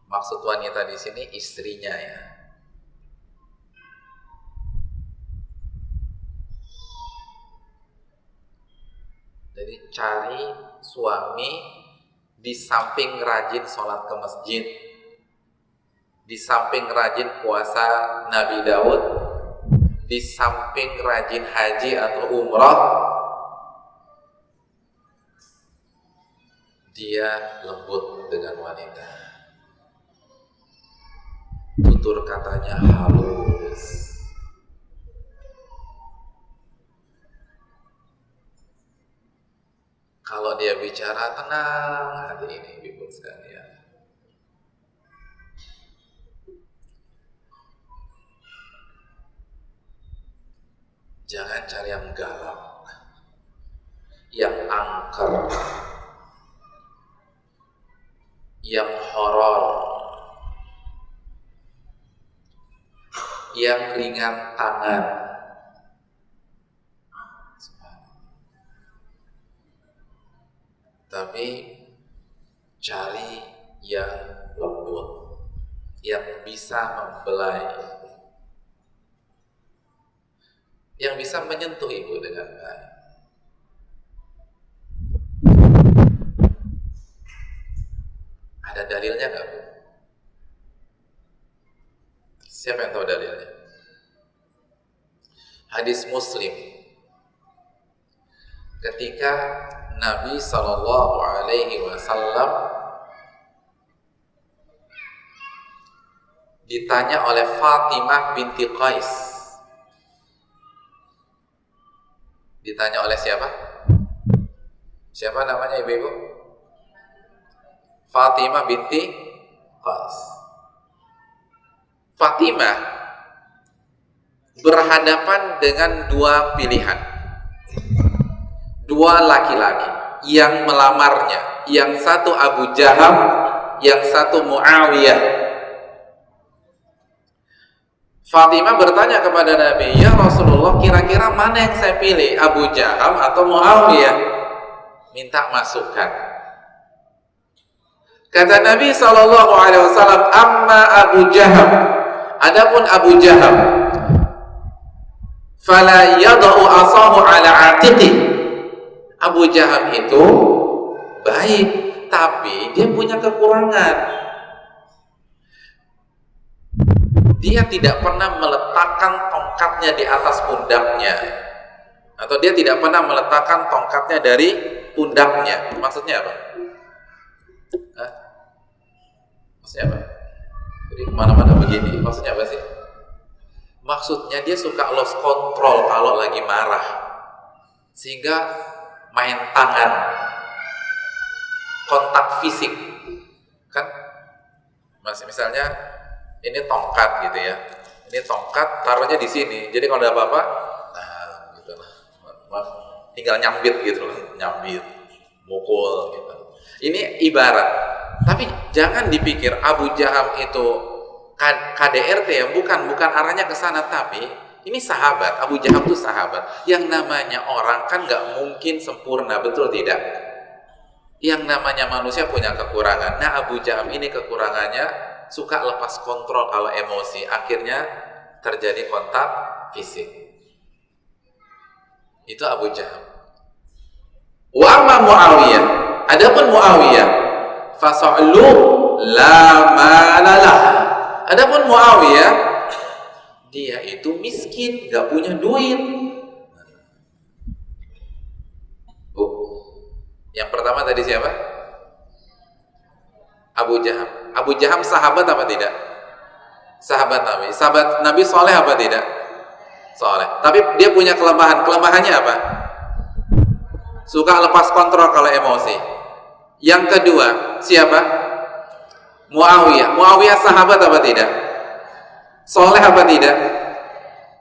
Maksud wanita di sini istrinya ya. Jadi cari suami di samping rajin sholat ke masjid, di samping rajin puasa Nabi Daud, di samping rajin haji atau umrah, dia lembut dengan wanita, tutur katanya halus, kalau dia bicara tenang hati ini, ibu sekalian. Jangan cari yang galak, yang angker, yang horor, yang ringan tangan. Tapi cari yang lembut, yang bisa membelai, yang bisa menyentuh ibu dengan baik. Ada dalilnya nggak, Bu? Siapa yang tahu dalilnya? Hadis Muslim, ketika Nabi SAW ditanya oleh Fatimah binti Qais. Ditanya oleh siapa? Siapa namanya ibu-ibu? Fatimah binti Qais. Fatimah berhadapan dengan dua pilihan, dua laki-laki yang melamarnya, yang satu Abu Jaham, yang satu Muawiyah. Fatimah bertanya kepada Nabi, "Ya Rasulullah, kira-kira mana yang saya pilih, Abu Jaham atau Muawiyah?" Minta masukan. Kata Nabi SAW, "Amma Abu Jaham, adapun Abu Jaham, fala yad'u asahu ala atiqi." Abu Jaham itu baik, tapi dia punya kekurangan. Dia tidak pernah meletakkan tongkatnya di atas pundaknya, atau dia tidak pernah meletakkan tongkatnya dari pundaknya. Maksudnya apa? Hah? Maksudnya apa? Jadi kemana-mana begini. Maksudnya apa sih? Maksudnya dia suka lost control kalau lagi marah, sehingga main tangan, kontak fisik, kan? Masih misalnya ini tongkat gitu ya, ini tongkat taruhnya di sini, jadi kalau ada apa-apa, nah gitu lah, tinggal nyambit gitu loh, nyambit, mukul gitu. Ini ibarat, tapi jangan dipikir Abu Jaham itu KDRT ya, bukan arahnya ke sana, tapi ini sahabat. Abu Jaham itu sahabat. Yang namanya orang kan nggak mungkin sempurna, betul tidak? Yang namanya manusia punya kekurangan. Nah, Abu Jaham ini kekurangannya suka lepas kontrol kalau emosi, akhirnya terjadi kontak fisik. Itu Abu Jaham. Wa amma Muawiyah, adapun Muawiyah, fasa'lu la malalah. Adapun Muawiyah, dia itu miskin, gak punya duit. Yang pertama tadi siapa? Abu Jaham. Abu Jaham sahabat apa tidak? Sahabat Nabi. Sahabat Nabi soleh apa tidak? Soleh. Tapi dia punya kelemahan. Kelemahannya apa? Suka lepas kontrol kalau emosi. Yang kedua, siapa? Muawiyah. Muawiyah sahabat apa tidak? Soleh apa tidak?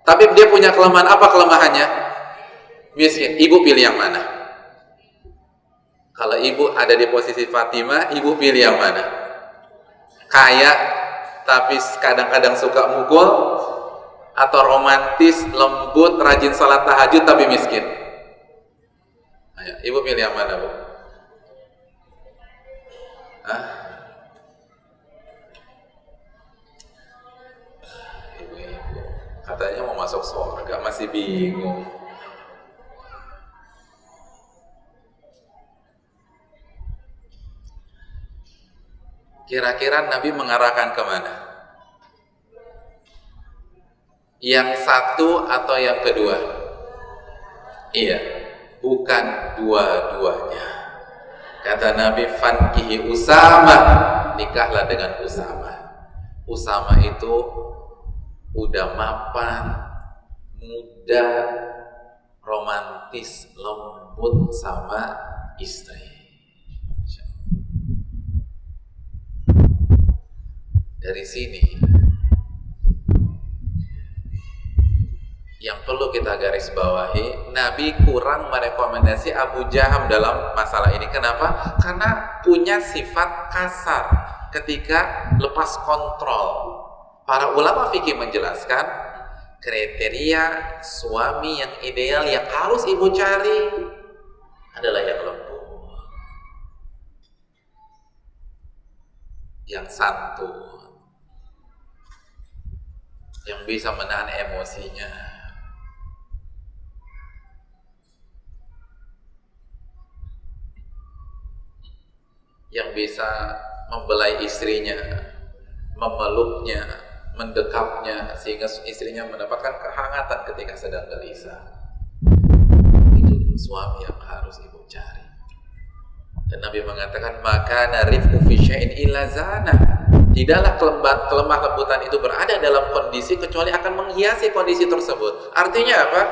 Tapi dia punya kelemahan. Apa kelemahannya? Miskin. Ibu pilih yang mana? Kalau ibu ada di posisi Fatimah, ibu pilih yang mana? Kaya tapi kadang-kadang suka mukul, atau romantis, lembut, rajin salat tahajud tapi miskin? Ayo, ibu pilih yang mana, Bu? Hah? Ibu-ibu katanya mau masuk surga, masih bingung. Kira-kira Nabi mengarahkan kemana? Yang satu atau yang kedua? Iya, bukan dua-duanya. Kata Nabi, fankihi Usama, nikahlah dengan Usama. Usama itu udah mapan, muda, romantis, lembut sama istri. Dari sini yang perlu kita garis bawahi, Nabi kurang merekomendasi Abu Jaham dalam masalah ini. Kenapa? Karena punya sifat kasar ketika lepas kontrol. Para ulama fikih menjelaskan kriteria suami yang ideal yang harus ibu cari adalah yang lembut, yang santun, yang bisa menahan emosinya, yang bisa membelai istrinya, memeluknya, mendekapnya, sehingga istrinya mendapatkan kehangatan ketika sedang gelisah. Itu suami yang harus ibu cari. Dan Nabi mengatakan, maka narifku fi syai'in illa zana. Tidaklah kelemah lembutan itu berada dalam kondisi kecuali akan menghiasi kondisi tersebut. Artinya apa?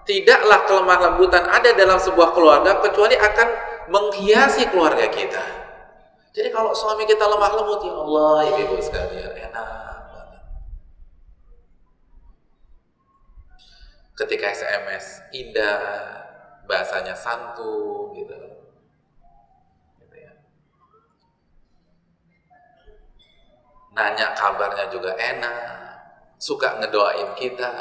Tidaklah kelemah lembutan ada dalam sebuah keluarga kecuali akan menghiasi keluarga kita. Jadi kalau suami kita lemah lembut, ya Allah, ibu sekalian, enak banget. ketika SMS indah, bahasanya santun gitu ya. Nanya kabarnya juga enak, suka ngedoain kita.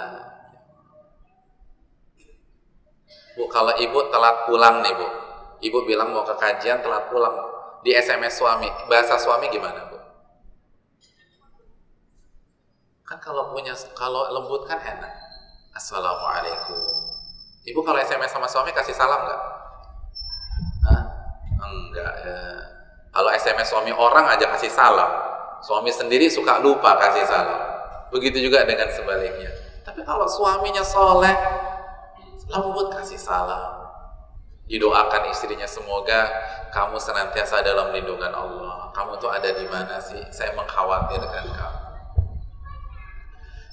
Bu, kalau ibu telat pulang nih bu, ibu bilang mau ke kajian telat pulang, di SMS suami, bahasa suami gimana bu? Kan kalau lembut kan enak. Assalamualaikum. Ibu kalau SMS sama suami kasih salam nggak? Hah? Enggak ya. Kalau SMS suami orang aja kasih salam, suami sendiri suka lupa kasih salam. Begitu juga dengan sebaliknya. Tapi kalau suaminya soleh, lembut kasih salam, didoakan istrinya, semoga kamu senantiasa dalam lindungan Allah. Kamu tuh ada di mana sih? Saya mengkhawatirkan kamu.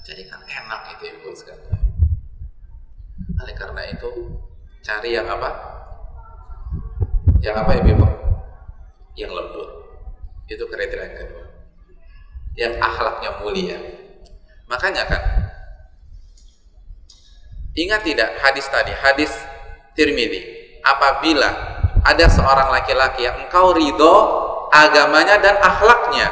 Jadi kan enak itu ibu sekalian. Oleh karena itu cari yang apa? Yang apa ibu? Yang lembut. Itu kriteria yang kedua. Yang akhlaknya mulia. Makanya kan, ingat tidak hadis tadi, hadis Tirmidzi, apabila ada seorang laki-laki yang engkau ridho agamanya dan akhlaknya,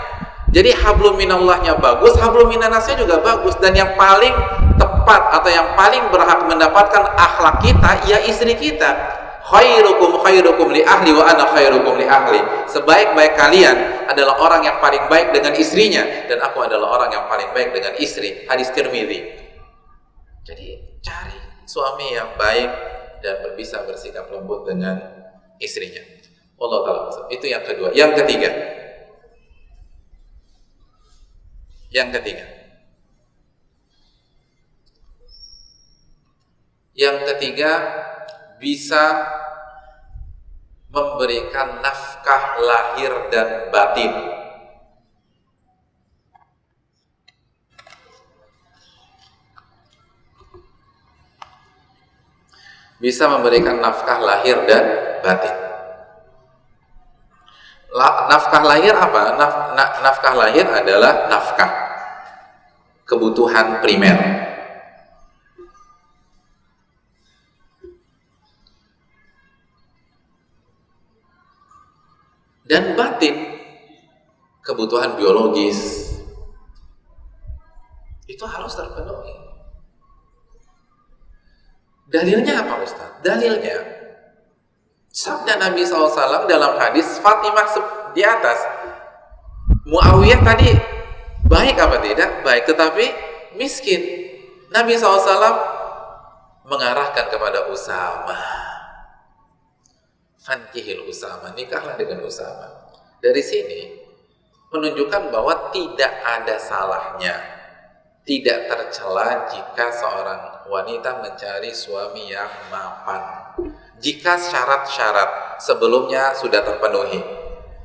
jadi hablum minallahnya bagus, hablum minannasnya juga bagus, dan yang paling tepat atau yang paling berhak mendapatkan akhlak kita ya istri kita. Khairukum li ahli wa ana khairukum li ahli. Sebaik-baik kalian adalah orang yang paling baik dengan istrinya, dan aku adalah orang yang paling baik dengan istri. Hadis Tirmidzi. Jadi cari suami yang baik dan bisa bersikap lembut dengan istrinya. Allah taala. Itu yang kedua. Yang ketiga. Yang ketiga, bisa memberikan nafkah lahir dan batin. Bisa memberikan nafkah lahir dan batin. Nafkah lahir apa? Nafkah lahir adalah nafkah kebutuhan primer. Dan batin, kebutuhan biologis, itu harus terpenuhi. Dalilnya apa Ustaz? Dalilnya sabda Nabi SAW dalam hadis Fatimah di atas. Muawiyah tadi baik apa tidak? Baik, tetapi miskin. Nabi SAW mengarahkan kepada Usama. Fankihil Usama, nikahlah dengan Usama. Dari sini menunjukkan bahwa tidak ada salahnya, tidak tercela jika seorang wanita mencari suami yang mapan, jika syarat-syarat sebelumnya sudah terpenuhi.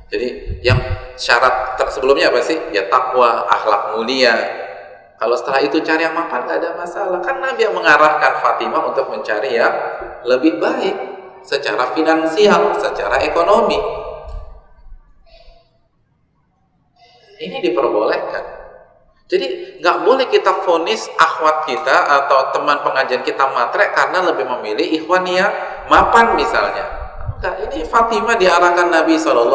Jadi yang syarat sebelumnya apa sih? Ya takwa, akhlak mulia. Kalau setelah itu cari yang mapan nggak ada masalah. Kan Nabi yang mengarahkan Fatimah untuk mencari yang lebih baik secara finansial, secara ekonomi. Ini diperbolehkan. Jadi nggak boleh kita vonis akhwat kita atau teman pengajian kita matre karena lebih memilih ikhwan yang mapan misalnya. Enggak, ini Fatimah diarahkan Nabi SAW.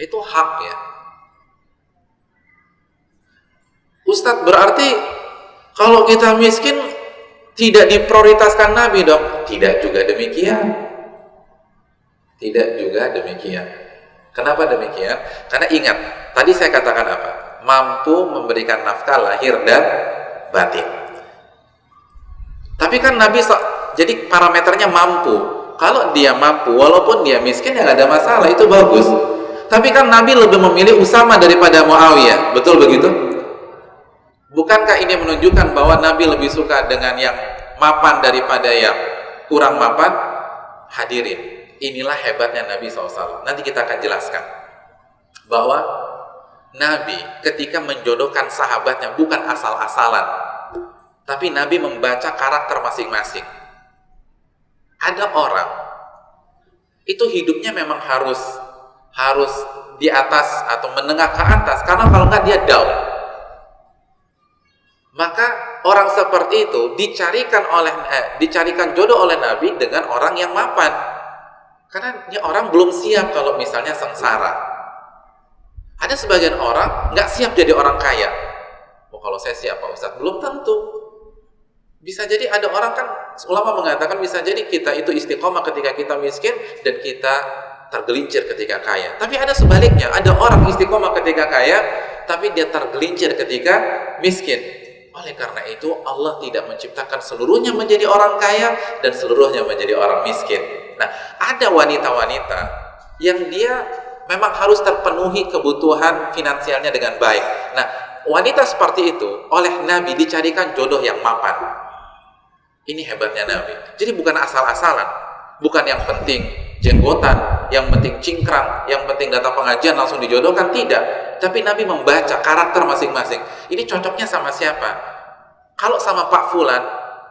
Itu hak ya. Ustadz, berarti kalau kita miskin tidak diprioritaskan Nabi dong? Tidak juga demikian. Tidak juga demikian. Kenapa demikian? Karena ingat, tadi saya katakan apa? Mampu memberikan nafkah lahir dan batin. Tapi kan Nabi, jadi parameternya mampu. Kalau dia mampu, walaupun dia miskin ya nggak ada masalah, itu bagus. Tapi kan Nabi lebih memilih Usama daripada Muawiyah, betul begitu? Bukankah ini menunjukkan bahwa Nabi lebih suka dengan yang mapan daripada yang kurang mapan? Hadirin, inilah hebatnya Nabi SAW. Nanti kita akan jelaskan bahwa Nabi ketika menjodohkan sahabatnya bukan asal-asalan, tapi Nabi membaca karakter masing-masing. Ada orang itu hidupnya memang harus di atas atau menengah ke atas, karena kalau nggak dia down. Maka orang seperti itu dicarikan jodoh oleh Nabi dengan orang yang mapan. Karena ini orang belum siap kalau misalnya sengsara. Ada sebagian orang nggak siap jadi orang kaya. Oh, kalau saya siap Pak Ustadz, belum tentu. Bisa jadi ada orang, kan ulama mengatakan bisa jadi kita itu istiqomah ketika kita miskin dan kita tergelincir ketika kaya. Tapi ada sebaliknya, ada orang istiqomah ketika kaya tapi dia tergelincir ketika miskin. Oleh karena itu Allah tidak menciptakan seluruhnya menjadi orang kaya dan seluruhnya menjadi orang miskin. Nah, ada wanita-wanita yang dia memang harus terpenuhi kebutuhan finansialnya dengan baik. Nah, wanita seperti itu oleh Nabi dicarikan jodoh yang mapan. Ini hebatnya Nabi. Jadi bukan asal-asalan, bukan yang penting jenggotan, yang penting cingkrang, yang penting datang pengajian langsung dijodohkan, tidak. Tapi Nabi membaca karakter masing-masing. Ini cocoknya sama siapa? Kalau sama Pak Fulan,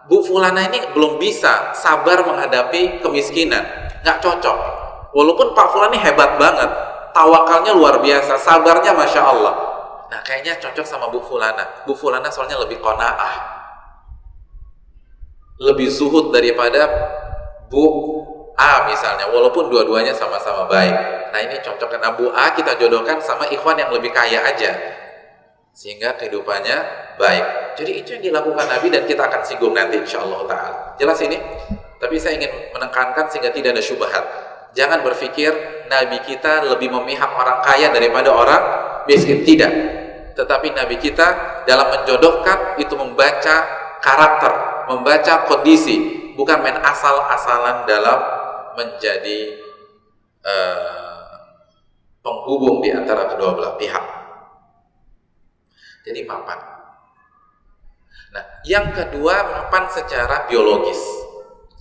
Bu Fulana ini belum bisa sabar menghadapi kemiskinan, nggak cocok. Walaupun Pak Fulan ini hebat banget, tawakalnya luar biasa, sabarnya Masya Allah. Nah, kayaknya cocok sama Bu Fulana. Bu Fulana soalnya lebih qanaah, lebih zuhud daripada Bu A misalnya, walaupun dua-duanya sama-sama baik. Nah, ini cocok. Karena Bu A kita jodohkan sama ikhwan yang lebih kaya aja, sehingga kehidupannya baik. Jadi itu yang dilakukan Nabi dan kita akan singgung nanti insyaallah ta'ala. Jelas ini? Tapi saya ingin menekankan sehingga tidak ada syubhat. Jangan berpikir Nabi kita lebih memihak orang kaya daripada orang miskin. Tidak. Tetapi Nabi kita dalam menjodohkan itu membaca karakter, membaca kondisi, bukan main asal-asalan dalam menjadi penghubung di antara kedua belah pihak. Jadi mapan. Nah, yang kedua mapan secara biologis.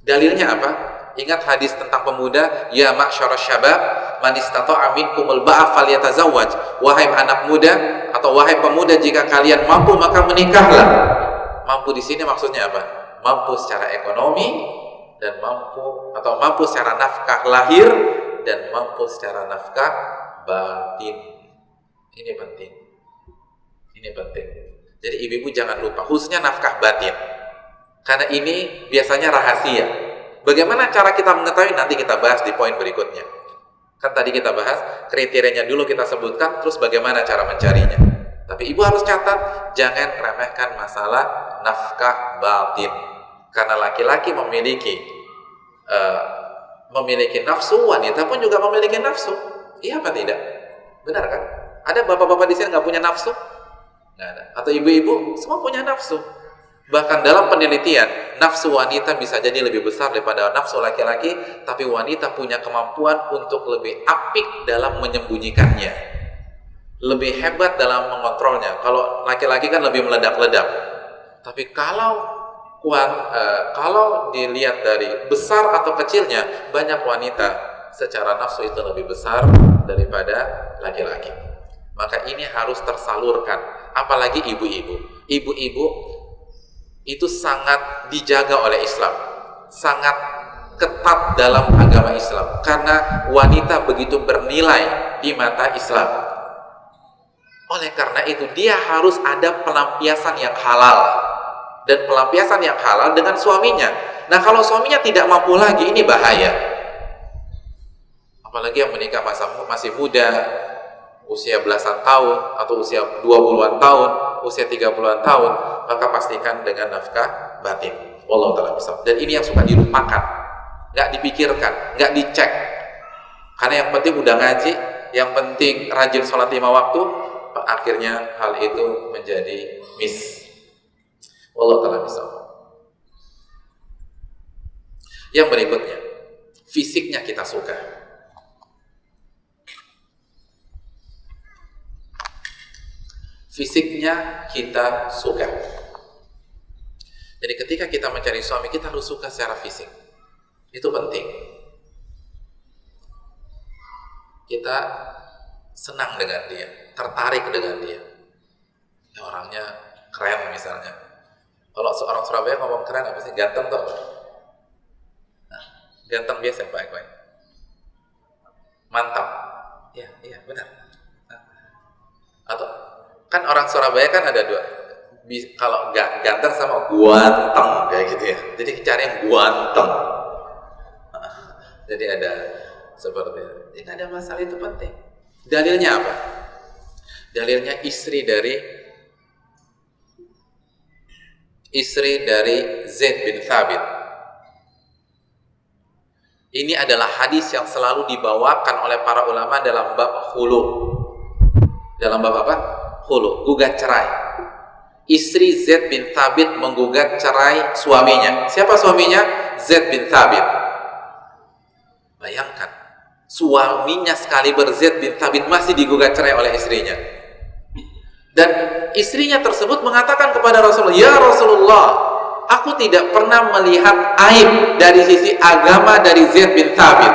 Dalilnya apa? Ingat hadis tentang pemuda, ya ma'syarasy syabab, man istata'a minkumul ba'a falyatazawwaj. Wahai anak muda atau wahai pemuda, jika kalian mampu maka menikahlah. Mampu di sini maksudnya apa? Mampu secara ekonomi dan mampu secara nafkah lahir dan mampu secara nafkah batin. Ini penting. Ini penting. Jadi ibu-ibu jangan lupa, khususnya nafkah batin. Karena ini biasanya rahasia. Bagaimana cara kita mengetahui? Nanti kita bahas di poin berikutnya. Kan tadi kita bahas kriterianya dulu kita sebutkan, terus bagaimana cara mencarinya. Tapi ibu harus catat, jangan remehkan masalah nafkah batin. Karena laki-laki memiliki nafsu, wanita pun juga memiliki nafsu. Iya apa tidak? Benar kan? Ada bapak-bapak di sini nggak punya nafsu? Nggak ada. Atau ibu-ibu semua punya nafsu. Bahkan dalam penelitian, nafsu wanita bisa jadi lebih besar daripada nafsu laki-laki, tapi wanita punya kemampuan untuk lebih apik dalam menyembunyikannya, lebih hebat dalam mengontrolnya. Kalau laki-laki kan lebih meledak-ledak. Tapi kalau dilihat dari besar atau kecilnya, banyak wanita secara nafsu itu lebih besar daripada laki-laki. Maka ini harus tersalurkan. Apalagi ibu-ibu. Ibu-ibu itu sangat dijaga oleh Islam, sangat ketat dalam agama Islam, karena wanita begitu bernilai di mata Islam. Oleh karena itu dia harus ada pelampiasan yang halal, dan pelampiasan yang halal dengan suaminya. Nah, kalau suaminya tidak mampu lagi, ini bahaya. Apalagi yang menikah masih muda, usia belasan tahun atau usia 20-an tahun, usia 30-an tahun, maka pastikan dengan nafkah batin. Wallahu ta'ala bisawab. Dan ini yang suka dilupakan, nggak dipikirkan, nggak dicek. Karena yang penting udah ngaji, yang penting rajin sholat 5 waktu, akhirnya hal itu menjadi miss. Wallahu ta'ala bisawab. Yang berikutnya, fisiknya kita suka. Fisiknya kita suka. Jadi ketika kita mencari suami, kita harus suka secara fisik. Itu penting. Kita senang dengan dia, tertarik dengan dia. Ya, orangnya keren misalnya. Kalau seorang Surabaya ngomong keren apa sih? Ganteng tuh. Nah, ganteng biasa Pak Eko. Mantap. Iya benar. Nah, atau kan orang Surabaya kan ada dua. Kalau nggak ganteng sama ganteng kayak gitu ya. Jadi cari yang ganteng. Jadi ada seperti itu. Jadi nggak ada masalah, itu penting. Dalilnya apa? Dalilnya istri dari Zaid bin Thabit. Ini adalah hadis yang selalu dibawakan oleh para ulama dalam bab khulu. Dalam bab apa? Khulu, gugat cerai. Istri Zaid bin Thabit menggugat cerai suaminya. Siapa suaminya? Zaid bin Thabit. Bayangkan, suaminya sekaliber Zaid bin Thabit masih digugat cerai oleh istrinya. Dan istrinya tersebut mengatakan kepada Rasulullah, "Ya Rasulullah, aku tidak pernah melihat aib dari sisi agama dari Zaid bin Thabit.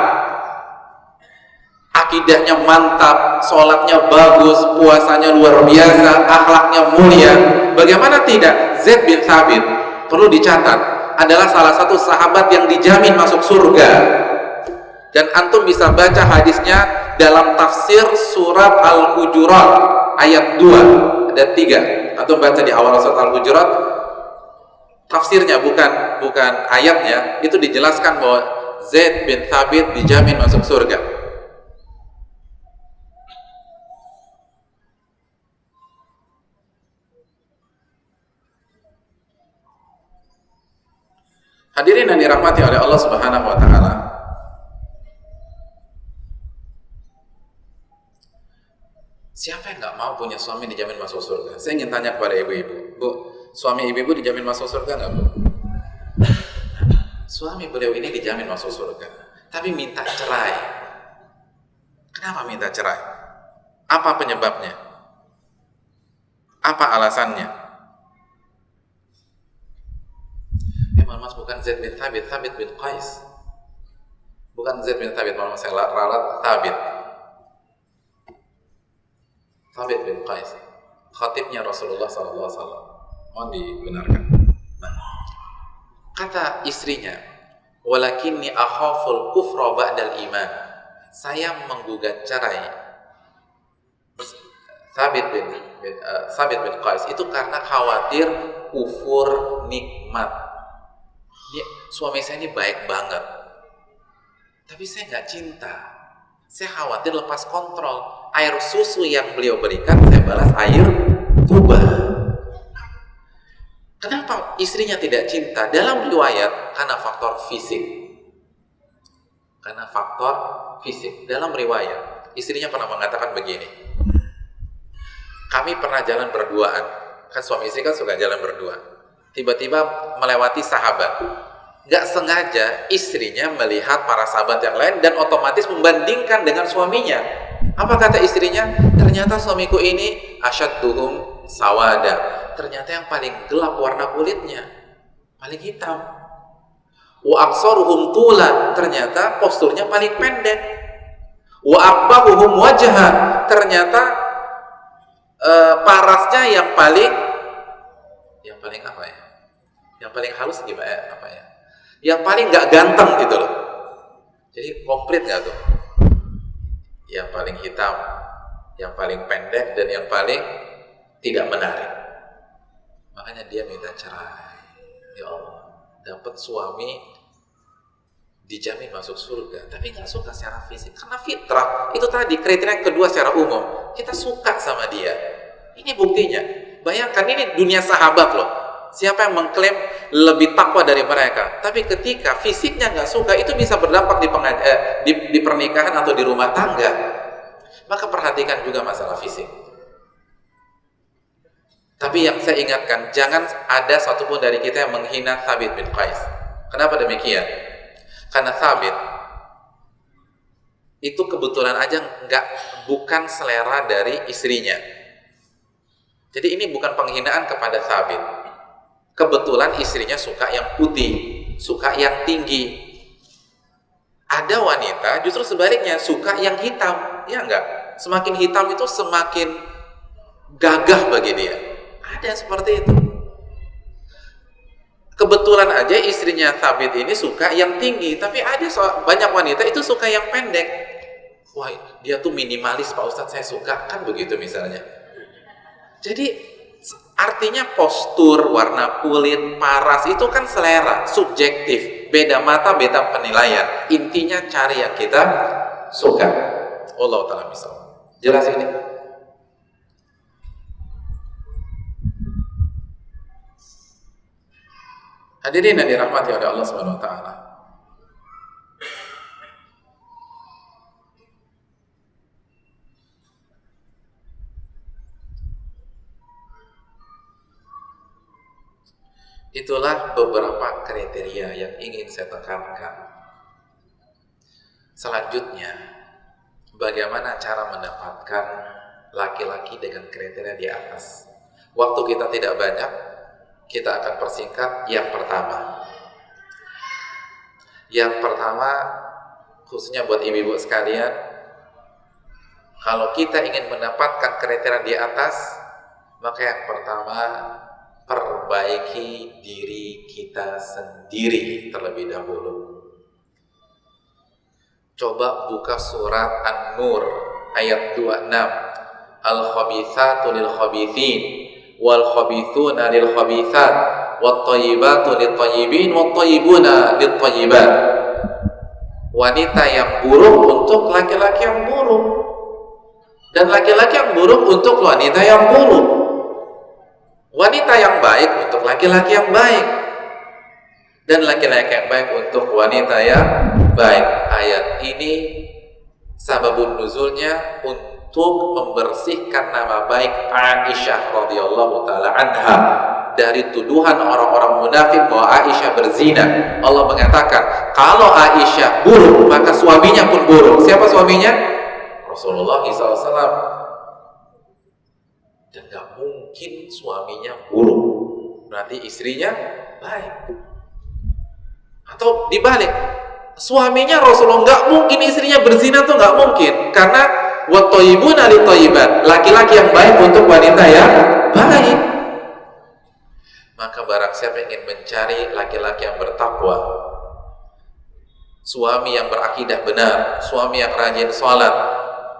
Akidahnya mantap, sholatnya bagus, puasanya luar biasa, akhlaknya mulia. Bagaimana tidak? Zaid bin Thabit, perlu dicatat, adalah salah satu sahabat yang dijamin masuk surga." Dan antum bisa baca hadisnya dalam tafsir surat Al-Hujurat ayat 2, ada 3. Antum baca di awal surat Al-Hujurat, tafsirnya bukan ayatnya, itu dijelaskan bahwa Zaid bin Thabit dijamin masuk surga. Hadirin yang dirahmati oleh Allah Subhanahu wa taala. Siapa yang nggak mau punya suami dijamin masuk surga? Saya ingin tanya kepada ibu-ibu, Bu, suami ibu-ibu dijamin masuk surga nggak, Bu? Suami beliau ini dijamin masuk surga, tapi minta cerai. Kenapa minta cerai? Apa penyebabnya? Apa alasannya? Mas, bukan Zaid bin Thabit, Thabit bin Qais. Bukan Zaid bin Thabit, maaf saya ralat, Thabit bin Qais, khatibnya Rasulullah SAW. Mohon dibenarkan. Nah, kata istrinya, "Walakinni akhaful kufra ba'dal iman." Saya menggugat cerai Thabit bin Qais itu karena khawatir kufur nikmat. Suami saya ini baik banget, tapi saya nggak cinta. Saya khawatir lepas kontrol. Air susu yang beliau berikan saya balas air tuba. Kenapa istrinya tidak cinta? Dalam riwayat karena faktor fisik. Dalam riwayat istrinya pernah mengatakan begini, kami pernah jalan berduaan, kan suami istri kan suka jalan berdua, tiba-tiba melewati sahabat. Gak sengaja istrinya melihat para sahabat yang lain dan otomatis membandingkan dengan suaminya. Apa kata istrinya? Ternyata suamiku ini asyadduhum sawada. Ternyata yang paling gelap warna kulitnya, paling hitam. Wa aqsaruhum tula. Ternyata posturnya paling pendek. Wa aqbahuhum wajha. Ternyata parasnya yang paling apa ya? Yang paling halus gimana? Apa ya? Yang paling nggak ganteng gitu loh. Jadi komplit nggak tuh? Yang paling hitam, yang paling pendek, dan yang paling tidak menarik. Makanya dia minta cerai. Ya Allah, dapat suami dijamin masuk surga, tapi nggak suka secara fisik karena fitrah. Itu tadi kriteria yang kedua secara umum. Kita suka sama dia. Ini buktinya. Bayangkan ini dunia sahabat loh. Siapa yang mengklaim lebih takwa dari mereka? Tapi ketika fisiknya nggak suka, itu bisa berdampak di pernikahan atau di rumah tangga. Maka perhatikan juga masalah fisik. Tapi yang saya ingatkan, jangan ada satupun dari kita yang menghina Thabit bin Qais. Kenapa demikian? Karena Thabit itu kebetulan aja bukan selera dari istrinya. Jadi ini bukan penghinaan kepada Thabit. Kebetulan istrinya suka yang putih, suka yang tinggi. Ada wanita justru sebaliknya suka yang hitam, ya enggak? Semakin hitam itu semakin gagah bagi dia. Ada yang seperti itu. Kebetulan aja istrinya Thabit ini suka yang tinggi, tapi ada banyak wanita itu suka yang pendek. Wah, dia tuh minimalis Pak Ustadz, saya suka, kan begitu misalnya. Jadi Artinya postur, warna kulit, paras itu kan selera, subjektif, beda mata, beda penilaian. Intinya cari yang kita suka. Allah Ta'ala bisa. Jelas ini? Hadirin yang dirahmati oleh Allah Subhanahu wa taala. Itulah beberapa kriteria yang ingin saya tekankan. Selanjutnya, bagaimana cara mendapatkan laki-laki dengan kriteria di atas? Waktu kita tidak banyak, kita akan persingkat yang pertama. Yang pertama, khususnya buat ibu-ibu sekalian, kalau kita ingin mendapatkan kriteria di atas, maka yang pertama, perbaiki diri kita sendiri terlebih dahulu. Coba buka surat An-Nur ayat 26. Al-khabithatu lil-khabithin wal-khabithuna lil-khabithat wat-thayyibatu lit-thayyibin wat-thayyibuna lit-thayyibat. Wanita yang buruk untuk laki-laki yang buruk, dan laki-laki yang buruk untuk wanita yang buruk. Wanita yang baik untuk laki-laki yang baik, dan laki-laki yang baik untuk wanita yang baik. Ayat ini sababun nuzulnya untuk membersihkan nama baik Aisyah radhiyallahu taala anha dari tuduhan orang-orang munafik bahwa Aisyah berzina. Allah mengatakan, kalau Aisyah buruk, maka suaminya pun buruk. Siapa suaminya? Rasulullah SAW. Dan gak mungkin suaminya buruk, berarti istrinya baik. Atau dibalik, suaminya Rasulullah, gak mungkin istrinya berzina, tuh gak mungkin. Karena wat-thayyibuna lit-thayyibat, laki-laki yang baik untuk wanita yang baik. Maka barang siapa ingin mencari laki-laki yang bertakwa, suami yang berakidah benar, suami yang rajin sholat,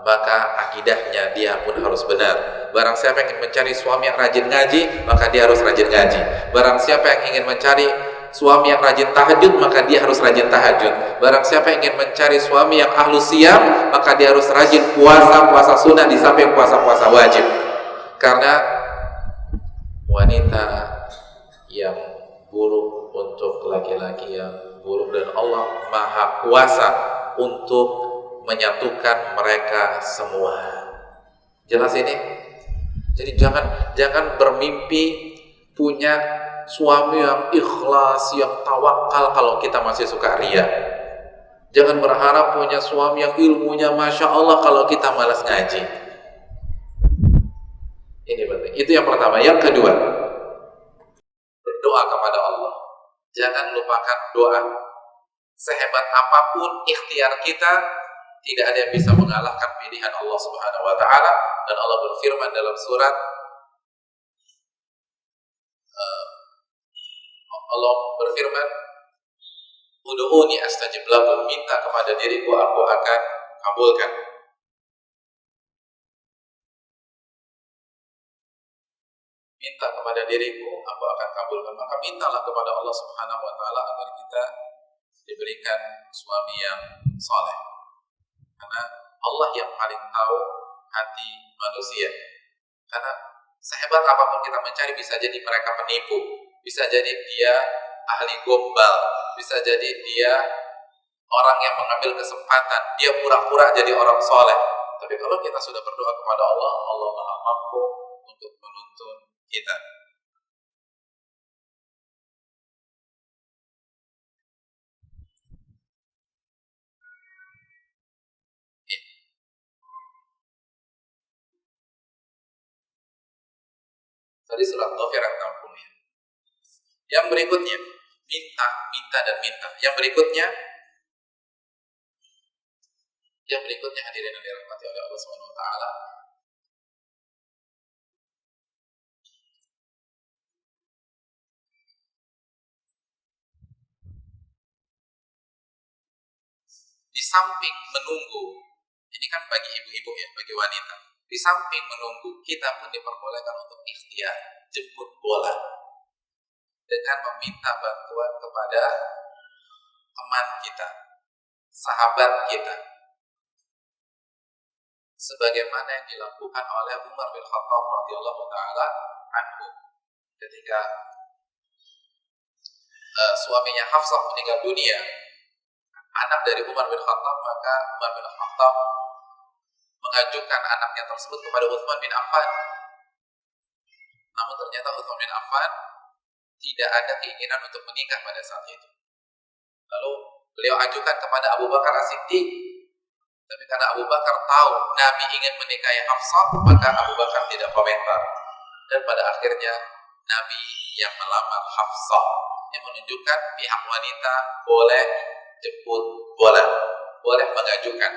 maka akidahnya dia pun harus benar. Barang siapa yang ingin mencari suami yang rajin ngaji, maka dia harus rajin ngaji. Barang siapa yang ingin mencari suami yang rajin tahajud, maka dia harus rajin tahajud. Barang siapa yang ingin mencari suami yang ahlu siyam, maka dia harus rajin puasa sunnah di samping puasa wajib. Karena wanita yang buruk untuk laki-laki yang buruk, dan Allah Maha Kuasa untuk menyatukan mereka semua. Jelas ini? Jadi jangan bermimpi punya suami yang ikhlas, yang tawakal kalau kita masih suka ria. Jangan berharap punya suami yang ilmunya Masya Allah kalau kita malas ngaji. Ini penting. Itu yang pertama. Yang kedua, berdoa kepada Allah. Jangan lupakan doa. Sehebat apapun ikhtiar kita, tidak ada yang bisa mengalahkan pilihan Allah Subhanahu wa taala. Dan Allah berfirman dalam surat, Allah berfirman, ud'uni astajib lakum, minta kepada diriku, aku akan kabulkan. Minta kepada diriku, aku akan kabulkan. Maka mintalah kepada Allah Subhanahu wa taala agar kita diberikan suami yang saleh. Karena Allah yang paling tahu hati manusia. Karena sehebat apapun kita mencari, bisa jadi mereka penipu, bisa jadi dia ahli gombal, bisa jadi dia orang yang mengambil kesempatan, dia pura-pura jadi orang soleh. Tapi kalau kita sudah berdoa kepada Allah, Allah Maha mampu untuk menuntun kita. Tadi surat Ghafir 60 ya. Yang berikutnya, minta dan minta. Yang berikutnya hadirin yang dirahmati oleh Allah Subhanahu wa taala, di samping menunggu Ini kan bagi ibu-ibu ya, bagi wanita. Di samping menunggu, kita pun diperbolehkan untuk ikhtiar, jemput bola dengan meminta bantuan kepada teman kita, sahabat kita, sebagaimana yang dilakukan oleh Umar bin Khattab radhiyallahu taala anhu ketika suaminya Hafsah meninggal dunia, anak dari Umar bin Khattab, maka Umar bin Khattab mengajukan anaknya tersebut kepada Utsman bin Affan. Namun ternyata Utsman bin Affan tidak ada keinginan untuk menikah pada saat itu. Lalu beliau ajukan kepada Abu Bakar As-Siddiq. Tapi karena Abu Bakar tahu Nabi ingin menikahi Hafsah, maka Abu Bakar tidak komentar. Dan pada akhirnya Nabi yang melamar Hafsah. Ini menunjukkan pihak wanita boleh jemput bola, boleh mengajukan.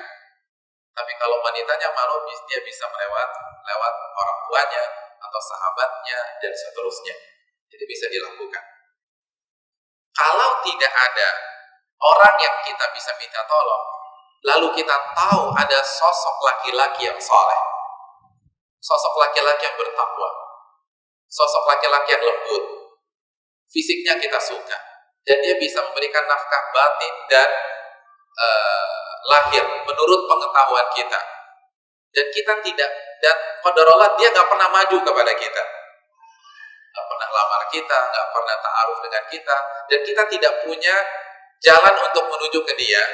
Tapi kalau wanitanya malu, dia bisa lewat orang tuanya atau sahabatnya dan seterusnya. Jadi bisa dilakukan. Kalau tidak ada orang yang kita bisa minta tolong, lalu kita tahu ada sosok laki-laki yang soleh, sosok laki-laki yang bertakwa, sosok laki-laki yang lembut, fisiknya kita suka, dan dia bisa memberikan nafkah batin dan lahir menurut pengetahuan kita, dan kita tidak, dan qadarullah dia nggak pernah maju kepada kita, nggak pernah lamar kita, nggak pernah ta'aruf dengan kita, dan kita tidak punya jalan untuk menuju ke dia,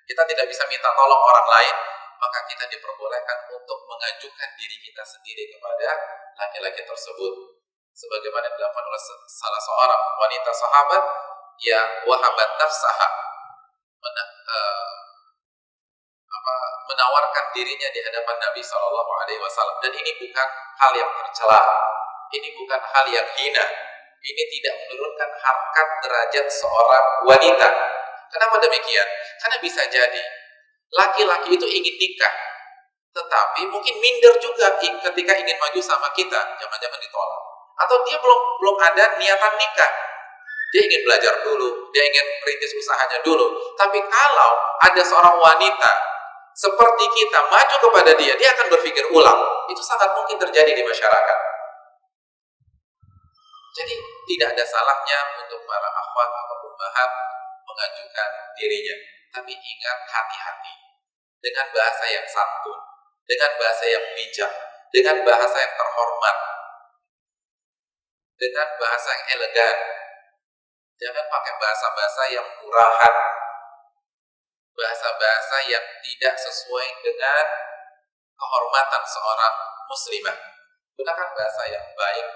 kita tidak bisa minta tolong orang lain, maka kita diperbolehkan untuk mengajukan diri kita sendiri kepada laki-laki tersebut, sebagaimana dilakukan oleh salah seorang wanita sahabat yang wahabat nafsaha, menawarkan dirinya di hadapan Nabi SAW. Dan ini bukan hal yang tercela, ini bukan hal yang hina, ini tidak menurunkan harkat derajat seorang wanita. Kenapa demikian? Karena bisa jadi laki-laki itu ingin nikah, tetapi mungkin minder juga ketika ingin maju sama kita, jangan-jangan ditolak. Atau dia belum ada niatan nikah, dia ingin belajar dulu, dia ingin merintis usahanya dulu. Tapi kalau ada seorang wanita seperti kita maju kepada dia, dia akan berpikir ulang. Itu sangat mungkin terjadi di masyarakat. Jadi tidak ada salahnya untuk para akhwat atau ummahat mengajukan dirinya. Tapi ingat, hati-hati dengan bahasa yang santun, dengan bahasa yang bijak, dengan bahasa yang terhormat, dengan bahasa yang elegan. Jangan pakai bahasa-bahasa yang murahan, bahasa-bahasa yang tidak sesuai dengan kehormatan seorang muslimah. Gunakan bahasa yang baik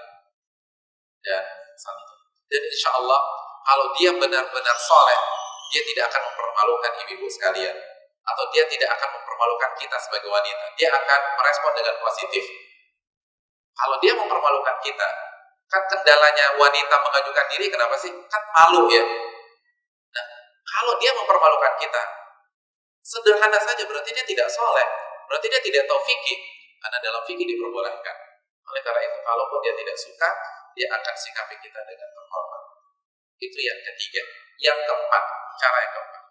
dan santun. Dan insya Allah kalau dia benar-benar soleh, dia tidak akan mempermalukan ibu-ibu sekalian, atau dia tidak akan mempermalukan kita sebagai wanita. Dia akan merespon dengan positif. Kalau dia mempermalukan kita, kan kendalanya wanita mengajukan diri, kenapa sih? Kan malu ya. Nah, kalau dia mempermalukan kita, sederhana saja, berarti dia tidak soleh, berarti dia tidak tahu fikih. Karena dalam fikih diperbolehkan. Oleh karena itu, kalaupun dia tidak suka, dia akan sikapi kita dengan terhormat. Itu yang ketiga. Yang keempat, cara yang keempat.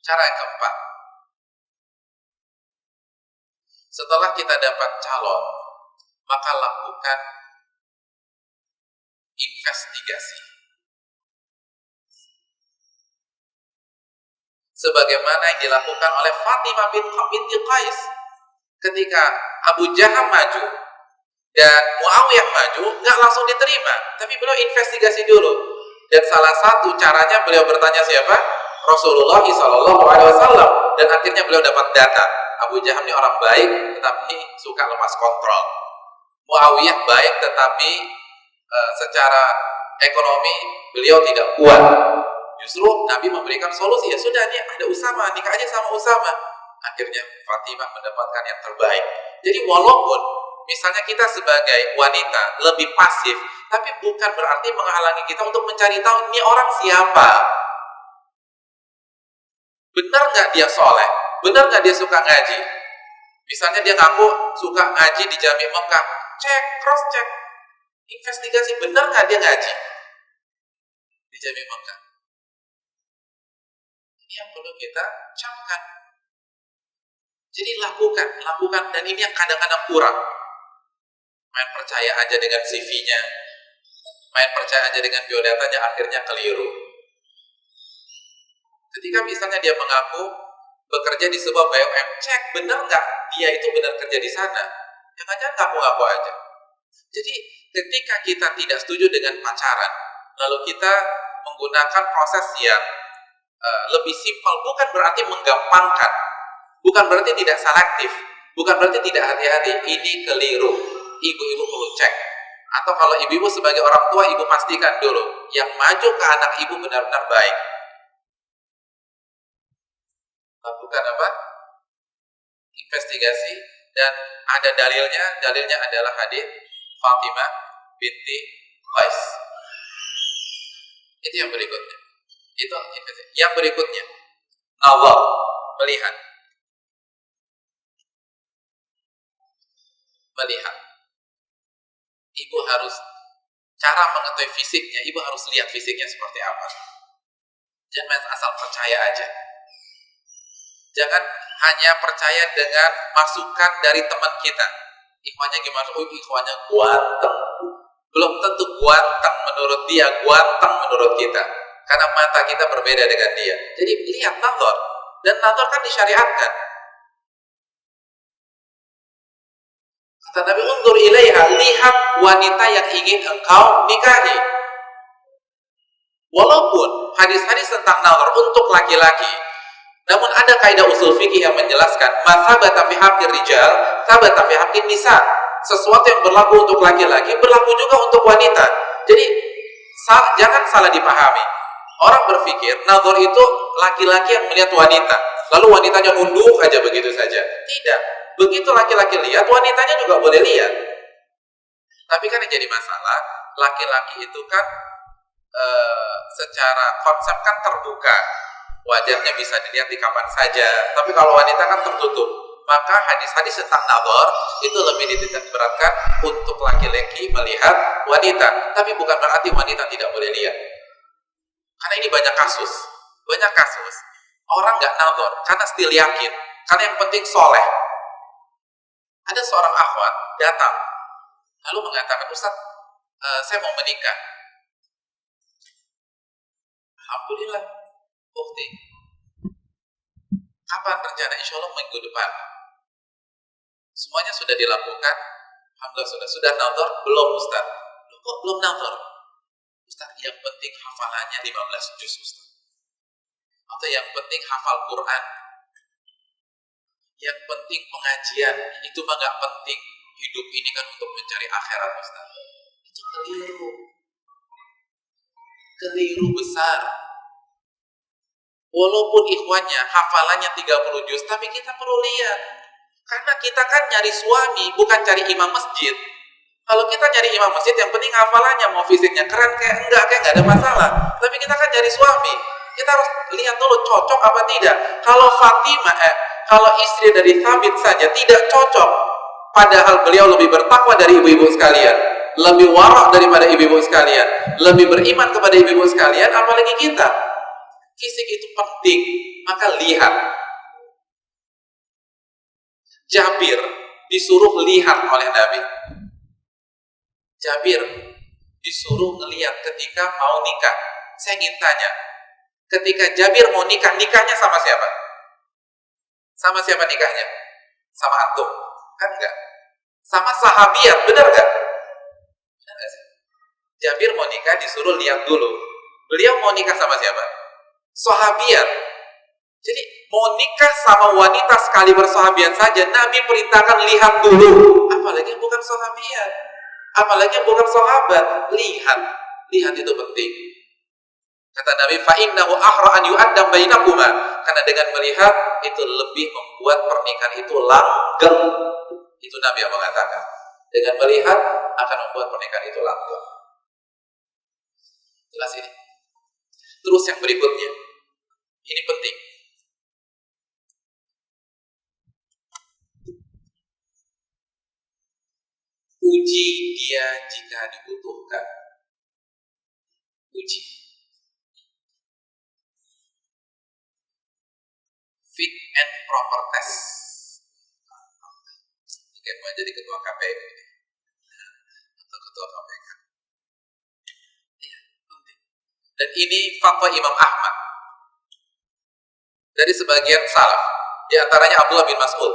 Cara yang keempat, setelah kita dapat calon, maka lakukan investigasi. Sebagaimana yang dilakukan oleh Fatimah binti Qais ketika Abu Jaham maju dan Muawiyah maju, nggak langsung diterima, tapi beliau investigasi dulu. Dan salah satu caranya beliau bertanya siapa? Rasulullah SAW. Dan akhirnya beliau dapat data. Abu Jaham ini orang baik, tetapi suka lepas kontrol. Muawiyah baik, tetapi secara ekonomi beliau tidak kuat. Justru Nabi memberikan solusi, ya sudah, nih ada Usama, nikah aja sama Usama. Akhirnya Fatimah mendapatkan yang terbaik. Jadi walaupun misalnya kita sebagai wanita lebih pasif, tapi bukan berarti menghalangi kita untuk mencari tahu ini orang siapa. Benar nggak dia soleh? Benar nggak dia suka ngaji? Misalnya dia ngaku suka ngaji di Jami Mekah, cek, cross check, investigasi, benar nggak dia ngaji? di Jami Mekah. Ini yang perlu kita camkan. Jadi lakukan, dan ini yang kadang-kadang kurang. Main percaya aja dengan CV-nya, main percaya aja dengan biodatanya, akhirnya keliru. Ketika misalnya dia mengaku bekerja di sebuah BUMN, cek benar nggak dia itu benar kerja di sana. Jangan-jangan ngaku-ngaku aja. Jadi ketika kita tidak setuju dengan pacaran, lalu kita menggunakan proses yang lebih simpel, bukan berarti menggampangkan, bukan berarti tidak selektif, bukan berarti tidak hati-hati. Ini keliru. Ibu-ibu perlu cek. Atau kalau ibu-ibu sebagai orang tua, ibu pastikan dulu yang maju ke anak ibu benar-benar baik. Lakukan apa? Investigasi, dan ada dalilnya adalah hadis Fatimah binti Qais. Itu yang berikutnya. Itu yang berikutnya. Nazar, melihat. Ibu harus, cara mengetahui fisiknya, ibu harus lihat fisiknya seperti apa. Jangan asal percaya aja. Jangan hanya percaya dengan masukan dari teman kita. Ikhwannya gimana? Oh, ikhwannya ganteng. Belum tentu ganteng menurut dia, ganteng menurut kita. Karena mata kita berbeda dengan dia. Jadi lihat nazar. Dan nazar kan disyariatkan. Kata Nabi, undur ilaiha, lihat wanita yang ingin engkau nikahi. Walaupun hadis-hadis tentang nazar untuk laki-laki, namun ada kaidah usul fikih yang menjelaskan masabata fi haqqir rijal, sabata fi haqqin nisa. Sesuatu yang berlaku untuk laki-laki berlaku juga untuk wanita. Jadi jangan salah dipahami. Orang berpikir nazar itu laki-laki yang melihat wanita, lalu wanitanya nunduk aja begitu saja. Tidak. Begitu laki-laki lihat, wanitanya juga boleh lihat. Tapi kan yang jadi masalah, laki-laki itu kan secara konsep kan terbuka. Wajahnya bisa dilihat di kapan saja. Tapi kalau wanita kan tertutup. Maka hadis-hadis tentang nazar itu lebih dititik beratkan untuk laki-laki melihat wanita. Tapi bukan berarti wanita tidak boleh lihat. Karena ini banyak kasus. Orang nggak nazar karena still yakin. Karena yang penting soleh. Ada seorang akhwat datang lalu mengatakan, Ustaz, saya mau menikah. Alhamdulillah, bukti. Kapan rencana? Insya Allah minggu depan. Semuanya sudah dilakukan. Alhamdulillah sudah nazar belum, Ustaz? Kok belum nazar? Ustaz, yang penting hafalannya 15 juz, Ustaz. Atau yang penting hafal Quran. Yang penting pengajian, itu mah gak penting. Hidup ini kan untuk mencari akhirat, Ustaz. Itu keliru besar. Walaupun ikhwannya hafalannya 30 juz, tapi kita perlu lihat. Karena kita kan nyari suami, bukan cari imam masjid. Kalau kita cari imam masjid, yang penting hafalannya, mau fisiknya keren kayak enggak ada masalah. Tapi kita kan cari suami, kita harus lihat dulu cocok apa tidak. Kalau kalau istri dari Thabit saja tidak cocok, padahal beliau lebih bertakwa dari ibu-ibu sekalian, lebih warak daripada ibu-ibu sekalian, lebih beriman kepada ibu-ibu sekalian, apalagi kita. Fisik itu penting, maka lihat. Jabir disuruh lihat oleh Nabi. Jabir disuruh melihat ketika mau nikah. Saya ingin tanya, ketika Jabir mau nikah, nikahnya sama siapa? Sama siapa nikahnya? Sama antum? Kan enggak. Sama sahabiat, benar enggak? Benar enggak sih? Jabir mau nikah disuruh lihat dulu. Beliau mau nikah sama siapa? Sahabiat. Jadi mau nikah sama wanita sekali bersahabiat saja, Nabi perintahkan lihat dulu. Apalagi yang bukan sahabiat, apalagi yang bukan sahabat. Lihat itu penting. Kata Nabi, fa'innahu ahra an yu'addam bainakuma. Karena dengan melihat itu lebih membuat pernikahan itu langgeng. Itu Nabi yang mengatakan. Dengan melihat akan membuat pernikahan itu langgeng. Jelas ini. Terus yang berikutnya, ini penting. Uji dia jika dibutuhkan. Uji. fit and proper test. Kayak mau jadi ketua KPU ini atau ketua KPK. Iya, penting. Dan ini fatwa Imam Ahmad dari sebagian salaf, di antaranya Abdullah bin Mas'ud.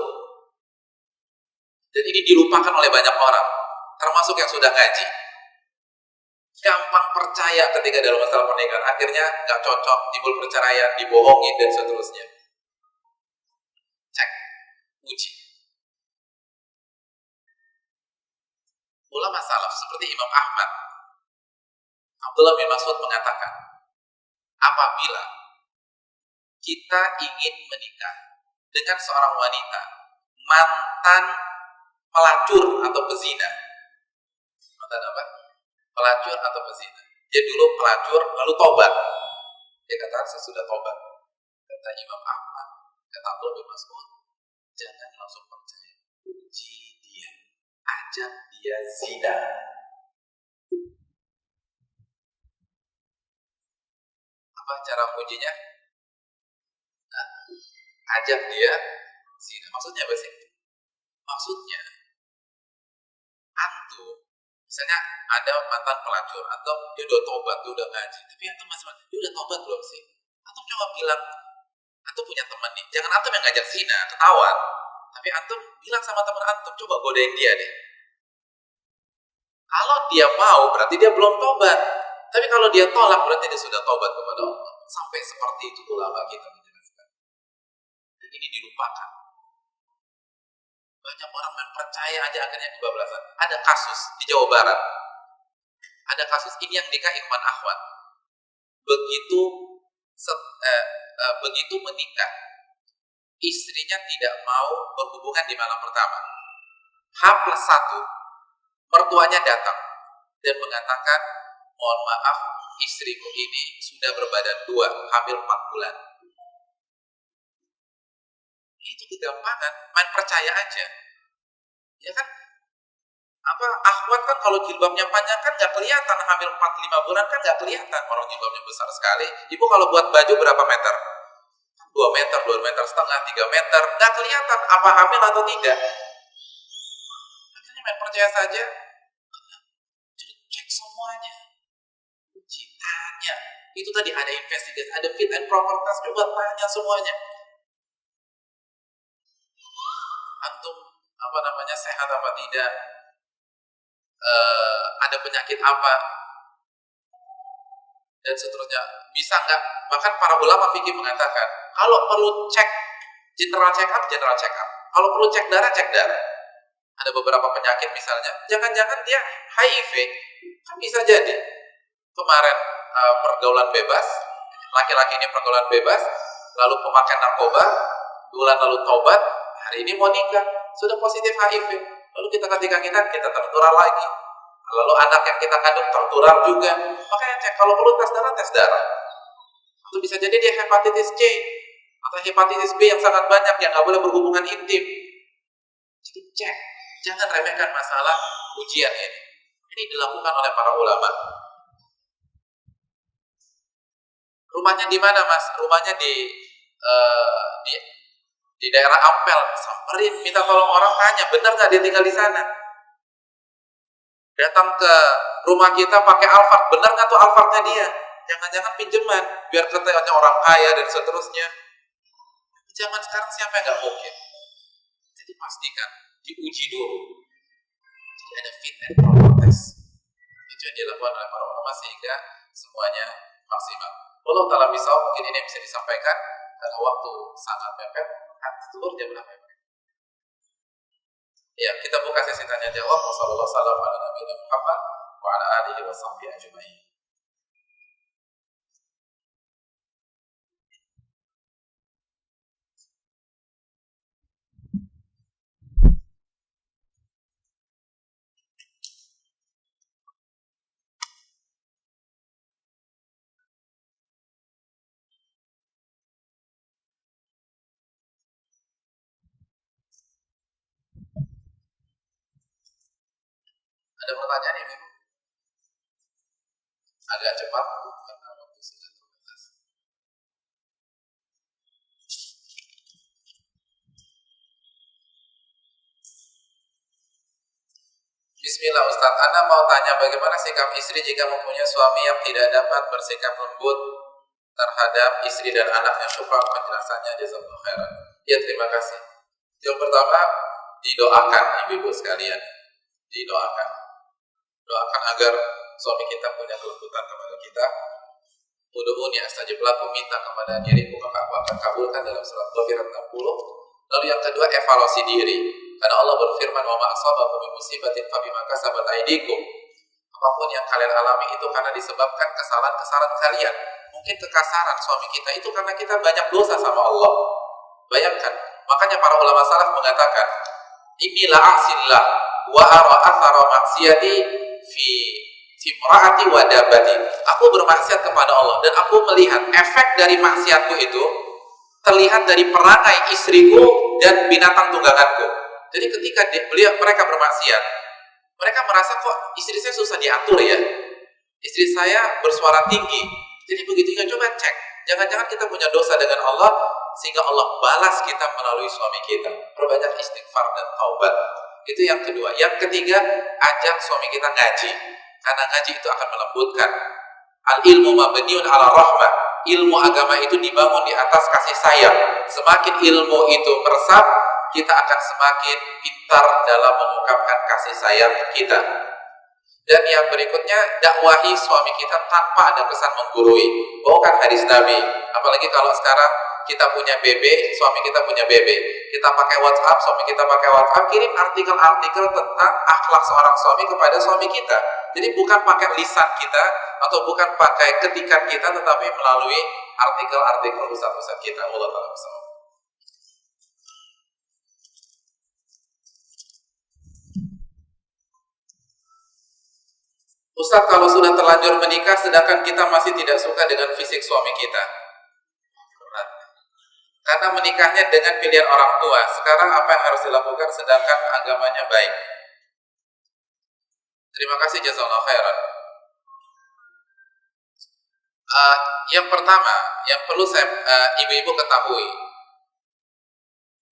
Dan ini dilupakan oleh banyak orang, termasuk yang sudah ngaji. Gampang percaya ketika dalam masalah pernikahan, akhirnya nggak cocok, timbul perceraian, dibohongin dan seterusnya. Cek, uji. Ulama salaf seperti Imam Ahmad, Abdullah bin Mas'ud mengatakan, apabila kita ingin menikah dengan seorang wanita mantan pelacur atau pezina, mantan apa? Pelacur atau pezina. Dia dulu pelacur lalu tobat. Dia kata saya sudah tobat. Kata Imam Ahmad, kata Abdullah bin Mas'ud, jangan langsung percaya. Uji dia, ajak dia zina. Apa cara ujinya? Nah, ajak dia zina. Maksudnya apa sih? Maksudnya antum, misalnya ada mantan pelacur atau dia udah tobat, dia udah ngaji, tapi antum masih dia udah tobat belum sih? Antum coba bilang, antum punya teman nih, jangan antum yang ngajak zina, ketahuan, tapi antum bilang sama teman antum, coba godain dia deh. Kalau dia mau, berarti dia belum tobat. Tapi kalau dia tolak, berarti dia sudah tobat kepada Allah. Sampai seperti itu ulama kita menjelaskan. Dan ini dilupakan. Banyak orang yang percaya aja akhirnya kebablasan. Ada kasus di Jawa Barat. Ada kasus ini yang nikah ikhwan akhwat. Begitu menikah, istrinya tidak mau berhubungan di malam pertama. H+1, mertuanya datang dan mengatakan, mohon maaf, istrimu ini sudah berbadan 2, hamil 4 bulan. Itu kegampangan, main percaya aja. Ya kan? Akhwat kan kalau jilbabnya panjang kan nggak kelihatan, hamil 4-5 bulan kan nggak kelihatan, orang jilbabnya besar sekali. Ibu kalau buat baju berapa meter? 2 meter, 2 meter setengah, 3 meter, nggak kelihatan apa hamil atau tidak. Akhirnya main percaya saja. Cek semuanya, uji, tanya. Itu tadi ada investigasi, ada fit and proper test, coba tanya semuanya. Antum sehat apa tidak, ada penyakit apa, dan seterusnya. Bisa nggak? Bahkan para ulama fikih mengatakan, kalau perlu cek general check up. Kalau perlu cek darah. Ada beberapa penyakit misalnya, jangan-jangan dia HIV, kan bisa jadi. Kemarin pergaulan bebas, laki-laki ini pergaulan bebas, lalu pemakai narkoba, bulan lalu taubat, hari ini mau nikah, sudah positif HIV. Lalu ketika kita tertular lagi. Lalu anak yang kita kandung tertular juga. Makanya cek, kalau perlu tes darah. Atau bisa jadi dia hepatitis C atau hepatitis B yang sangat banyak, yang nggak boleh berhubungan intim. Jadi cek, jangan remehkan masalah ujian ini. Ini dilakukan oleh para ulama. Rumahnya di mana, Mas? Rumahnya di daerah Ampel. Samperin, minta tolong orang, tanya, benar nggak dia tinggal di sana? Datang ke rumah kita pakai Alphard, benar nggak tuh Alphardnya dia? Jangan-jangan pinjaman, biar katanya orang kaya dan seterusnya. Zaman sekarang siapa yang nggak mungkin? Jadi pastikan, diuji dulu. Jadi ada fit and proper test. Itu yang dilakukan oleh para ulama sehingga semuanya maksimal. Allah ta'ala misal, mungkin ini bisa disampaikan karena waktu sangat mepet. Seluruh jam berapa ya? Ya, kita buka sesi tanya jawab. Wassalamualaikum warahmatullahi wabarakatuh. Wa ala alihi wa sahbihi ajma'in. Ada pertanyaan ya, Ibu? Agak cepat karena waktu sudah terbatas. Bismillah Ustadz, Anda mau tanya bagaimana sikap istri jika mempunyai suami yang tidak dapat bersikap lembut terhadap istri dan anaknya. Syukran penjelasannya, jazakallahu khairan. Ya, terima kasih. Yang pertama, didoakan ibu-ibu sekalian. Didoakan. Doakan agar suami kita punya kelembutan kepada kita. Ud'uuni astajib lakum, minta kepada diriku maka aku akan kabulkan, dalam surat Ghafir 60. Lalu yang kedua, evaluasi diri. Karena Allah berfirman, "Wa ma asabakum min musibatin fabima kasabat aydikum." Apapun yang kalian alami itu karena disebabkan kesalahan-kesalahan kalian. Mungkin kekasaran suami kita itu karena kita banyak dosa sama Allah. Bayangkan. Makanya para ulama salaf mengatakan, "Inni la a'sillah wa ara athara maksiyati fi timraati wa dabati." Aku bermaksiat kepada Allah dan aku melihat efek dari maksiatku itu terlihat dari perangai istriku dan binatang tungganganku. Jadi ketika mereka bermaksiat, mereka merasa kok istri saya susah diatur ya, istri saya bersuara tinggi. Jadi begitu juga coba cek, jangan-jangan kita punya dosa dengan Allah sehingga Allah balas kita melalui suami kita. Perbanyak istighfar dan taubat. Itu yang kedua. Yang ketiga, ajak suami kita ngaji, karena ngaji itu akan melembutkan. Al ilmu mabniun ala rahmah. Ilmu agama itu dibangun di atas kasih sayang. Semakin ilmu itu meresap, kita akan semakin pintar dalam mengungkapkan kasih sayang kita. Dan yang berikutnya, dakwahi suami kita tanpa ada kesan menggurui. Bawakan hadis Nabi. Apalagi kalau sekarang kita punya BB, suami kita punya BB. Kita pakai WhatsApp, suami kita pakai WhatsApp. Kirim artikel-artikel tentang akhlak seorang suami kepada suami kita. Jadi bukan pakai lisan kita atau bukan pakai ketikan kita, tetapi melalui artikel-artikel ustaz-ustaz kita. Allah Ta'ala bersama. Ustaz, kalau sudah terlanjur menikah sedangkan kita masih tidak suka dengan fisik suami kita, karena menikahnya dengan pilihan orang tua, sekarang apa yang harus dilakukan sedangkan agamanya baik? Terima kasih, jazakallahu khairan. Yang pertama, yang perlu ibu-ibu ketahui,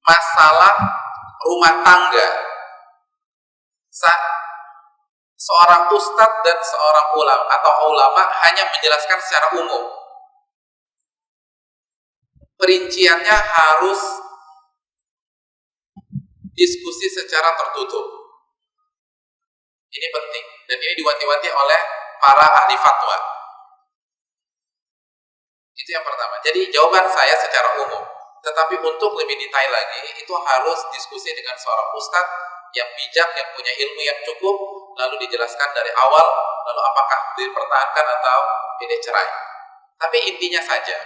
masalah rumah tangga seorang ustadz dan seorang ulama atau ulama hanya menjelaskan secara umum. Perinciannya harus diskusi secara tertutup. Ini penting dan ini diwanti-wanti oleh para ahli fatwa. Itu yang pertama. Jadi jawaban saya secara umum. Tetapi untuk lebih detail lagi, itu harus diskusi dengan seorang ustadz yang bijak, yang punya ilmu yang cukup, lalu dijelaskan dari awal, lalu apakah dipertahankan atau pilih cerai. Tapi intinya saja,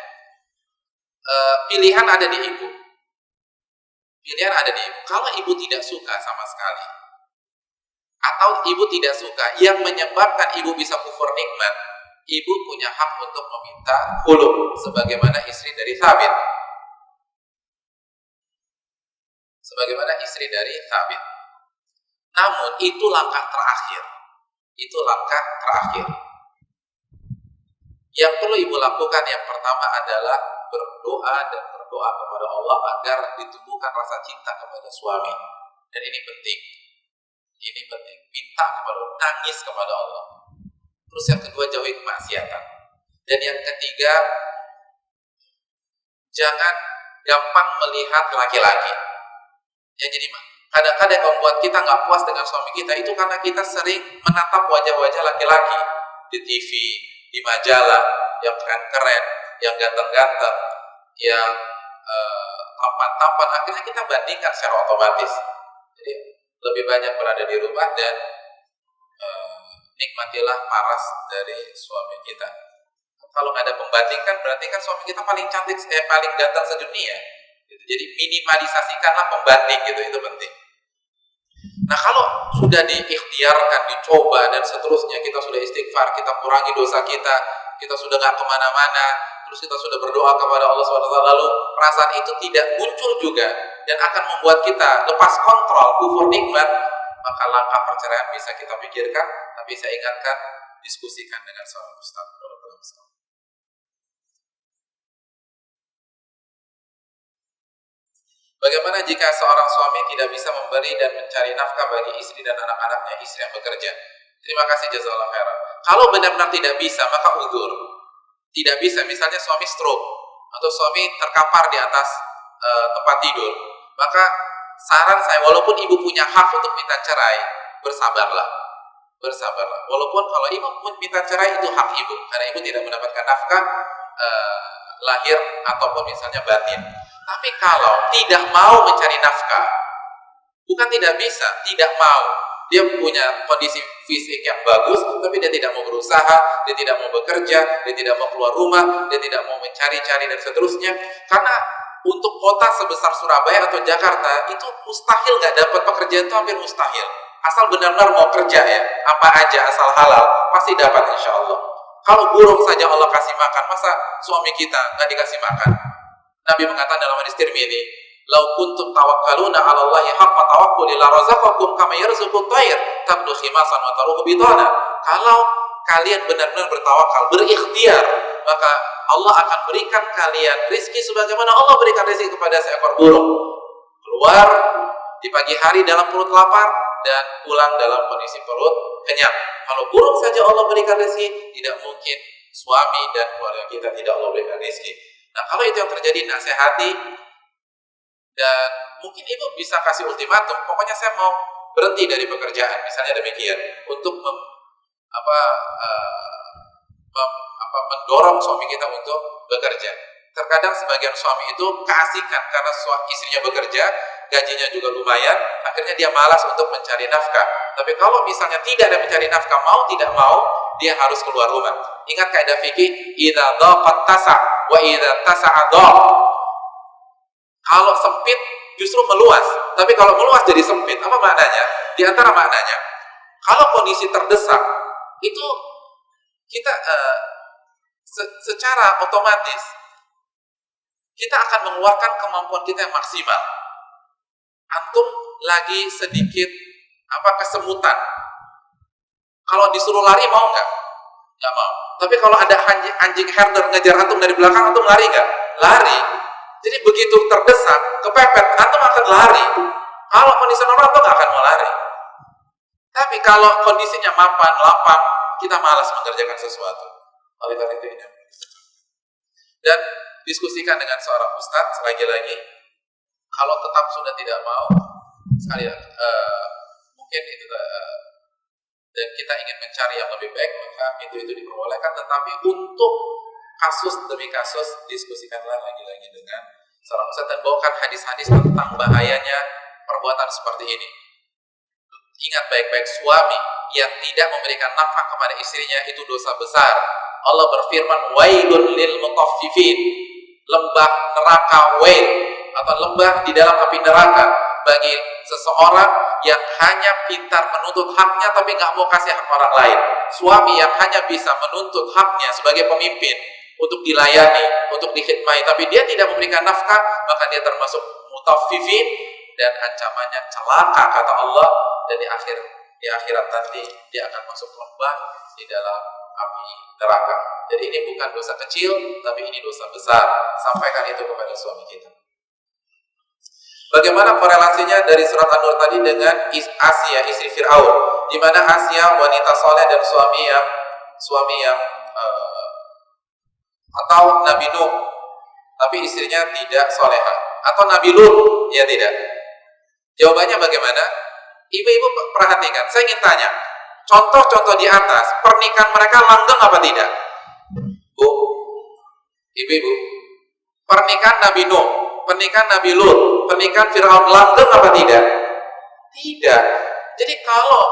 pilihan ada di ibu. Pilihan ada di ibu. Kalau ibu tidak suka sama sekali, atau ibu tidak suka, yang menyebabkan ibu bisa kufur nikmat, ibu punya hak untuk meminta khulu, sebagaimana istri dari Thabit. Sebagaimana istri dari Thabit. Namun itu langkah terakhir. Itu langkah terakhir. Yang perlu ibu lakukan yang pertama adalah berdoa dan berdoa kepada Allah agar ditumbuhkan rasa cinta kepada suami. Dan ini penting. Ini penting. Minta kepada Allah, nangis kepada Allah. Terus yang kedua, jauhi kemaksiatan. Dan yang ketiga, jangan gampang melihat laki-laki. Ya, jadi kadang-kadang yang membuat kita nggak puas dengan suami kita itu karena kita sering menatap wajah-wajah laki-laki di TV, di majalah, yang keren-keren, yang ganteng-ganteng, yang tampan-tampan. Akhirnya kita bandingkan secara otomatis. Jadi lebih banyak berada di rumah dan nikmatilah paras dari suami kita. Kalau nggak ada pembandingkan, berarti kan suami kita paling cantik, paling ganteng sedunia. Gitu. Jadi minimalisasikanlah pembanding, gitu, itu penting. Nah, kalau sudah diikhtiarkan, dicoba dan seterusnya, kita sudah istighfar, kita kurangi dosa kita sudah nggak kemana-mana, terus kita sudah berdoa kepada Allah SWT, lalu perasaan itu tidak muncul juga dan akan membuat kita lepas kontrol, kufur nikmat, maka langkah perceraian bisa kita pikirkan. Tapi saya ingatkan, diskusikan dengan seorang ustaz. Bagaimana jika seorang suami tidak bisa memberi dan mencari nafkah bagi istri dan anak-anaknya, istri yang bekerja? Terima kasih, jazakallahu khairan. Kalau benar-benar tidak bisa, maka uzur. Tidak bisa, misalnya suami stroke atau suami terkapar di atas tempat tidur, maka saran saya, walaupun ibu punya hak untuk minta cerai, bersabarlah. Walaupun kalau ibu minta cerai itu hak ibu, karena ibu tidak mendapatkan nafkah lahir ataupun misalnya batin. Tapi kalau tidak mau mencari nafkah, bukan tidak bisa, tidak mau. Dia punya kondisi fisik yang bagus, tapi dia tidak mau berusaha, dia tidak mau bekerja, dia tidak mau keluar rumah, dia tidak mau mencari-cari dan seterusnya. Karena untuk kota sebesar Surabaya atau Jakarta itu mustahil nggak dapat pekerjaan, itu hampir mustahil. Asal benar-benar mau kerja ya, apa aja asal halal pasti dapat insya Allah. Kalau burung saja Allah kasih makan, masa suami kita nggak dikasih makan? Nabi mengatakan dalam hadis Tirmidzi, "Lau kuntum tawakkaluna 'ala Allahi haqqa tawakkuli la razaqakum kama yarzuqut tayr tabdu khimasan wa taruhu bitana." Kalau kalian benar-benar bertawakal, berikhtiar, maka Allah akan berikan kalian rezeki sebagaimana Allah berikan rezeki kepada seekor burung. Keluar di pagi hari dalam perut lapar dan pulang dalam kondisi perut kenyang. Kalau burung saja Allah berikan rezeki, tidak mungkin suami dan keluarga kita tidak Allah berikan rezeki. Nah, kalau itu yang terjadi, nasihati. Dan mungkin ibu bisa kasih ultimatum, pokoknya saya mau berhenti dari pekerjaan, misalnya demikian, untuk mendorong suami kita untuk bekerja. Terkadang sebagian suami itu keasikan karena istrinya bekerja, gajinya juga lumayan, akhirnya dia malas untuk mencari nafkah. Tapi kalau misalnya tidak ada mencari nafkah, mau tidak mau, dia harus keluar rumah. Ingat kaidah fikih, idza dhaqat tasa' wa idza tasa'a dhaq. Kalau sempit justru meluas, tapi kalau meluas jadi sempit. Apa maknanya? Di antara maknanya, kalau kondisi terdesak, itu kita secara otomatis kita akan mengeluarkan kemampuan kita yang maksimal. Antum lagi sedikit kesemutan, kalau disuruh lari mau nggak? Nggak mau. Tapi kalau ada anjing herder ngejar antum dari belakang, antum lari nggak? Lari. Jadi begitu terdesak, kepepet, antum akan lari. Kalau kondisi normal, antum nggak akan mau lari. Tapi kalau kondisinya mapan, lapang, kita malas mengerjakan sesuatu. Oleh karena itu ini. Dan diskusikan dengan seorang ustadz lagi-lagi. Kalau tetap sudah tidak mau, mungkin itu dan kita ingin mencari yang lebih baik, maka itu diperbolehkan. Tetapi untuk kasus demi kasus, diskusikanlah lagi-lagi dengan seorang ustadz dan bawakan hadis-hadis tentang bahayanya perbuatan seperti ini. Ingat baik-baik, suami yang tidak memberikan nafkah kepada istrinya itu dosa besar. Allah berfirman, wailun lil mutaffifin, lembah neraka wail, atau lembah di dalam api neraka bagi seseorang yang hanya pintar menuntut haknya tapi nggak mau kasih hak orang lain. Suami yang hanya bisa menuntut haknya sebagai pemimpin untuk dilayani, untuk dikhidmati, tapi dia tidak memberikan nafkah, maka dia termasuk mutaffifin dan ancamannya celaka kata Allah, dan di akhirat nanti dia akan masuk lembah di dalam api neraka. Jadi ini bukan dosa kecil, tapi ini dosa besar. Sampaikan itu kepada suami kita. Bagaimana korelasinya dari surat An-Nur tadi dengan Asia, istri Fir'aun, di mana Asia wanita soleh dan suami yang atau Nabi Nuh, tapi istrinya tidak soleha, atau Nabi Lut, ya tidak. Jawabannya bagaimana? Ibu-ibu perhatikan, saya ingin tanya, contoh-contoh di atas, pernikahan mereka langgeng apa tidak? Bu, ibu-ibu, pernikahan Nabi Nuh, pernikahan Nabi Lut, pernikahan Fir'aun langgeng apa tidak? Tidak. Jadi kalau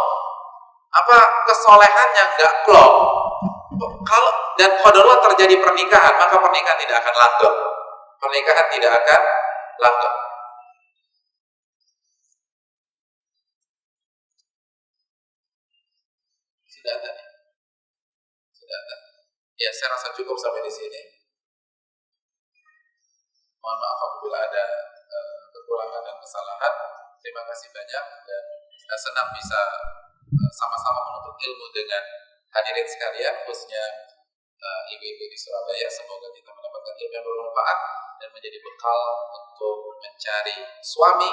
kesolehannya nggak klop, kalau dan qadarullah terjadi pernikahan, maka pernikahan tidak akan langgeng. Pernikahan tidak akan langgeng. Sudah ada. Ya, saya rasa cukup sampai di sini. Mohon maaf apabila ada kekurangan dan kesalahan. Terima kasih banyak dan senang bisa sama-sama menuntut ilmu dengan hadirin sekalian, khususnya ibu-ibu di Surabaya. Semoga kita mendapatkan ilmu yang bermanfaat dan menjadi bekal untuk mencari suami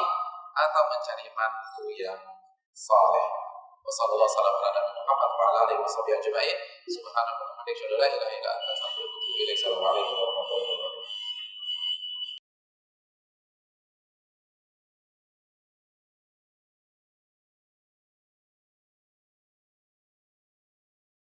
atau mencari mantu yang saleh. Wassalamualaikum warahmatullahi wabarakatuh. Assalamualaikum warahmatullahi wabarakatuh.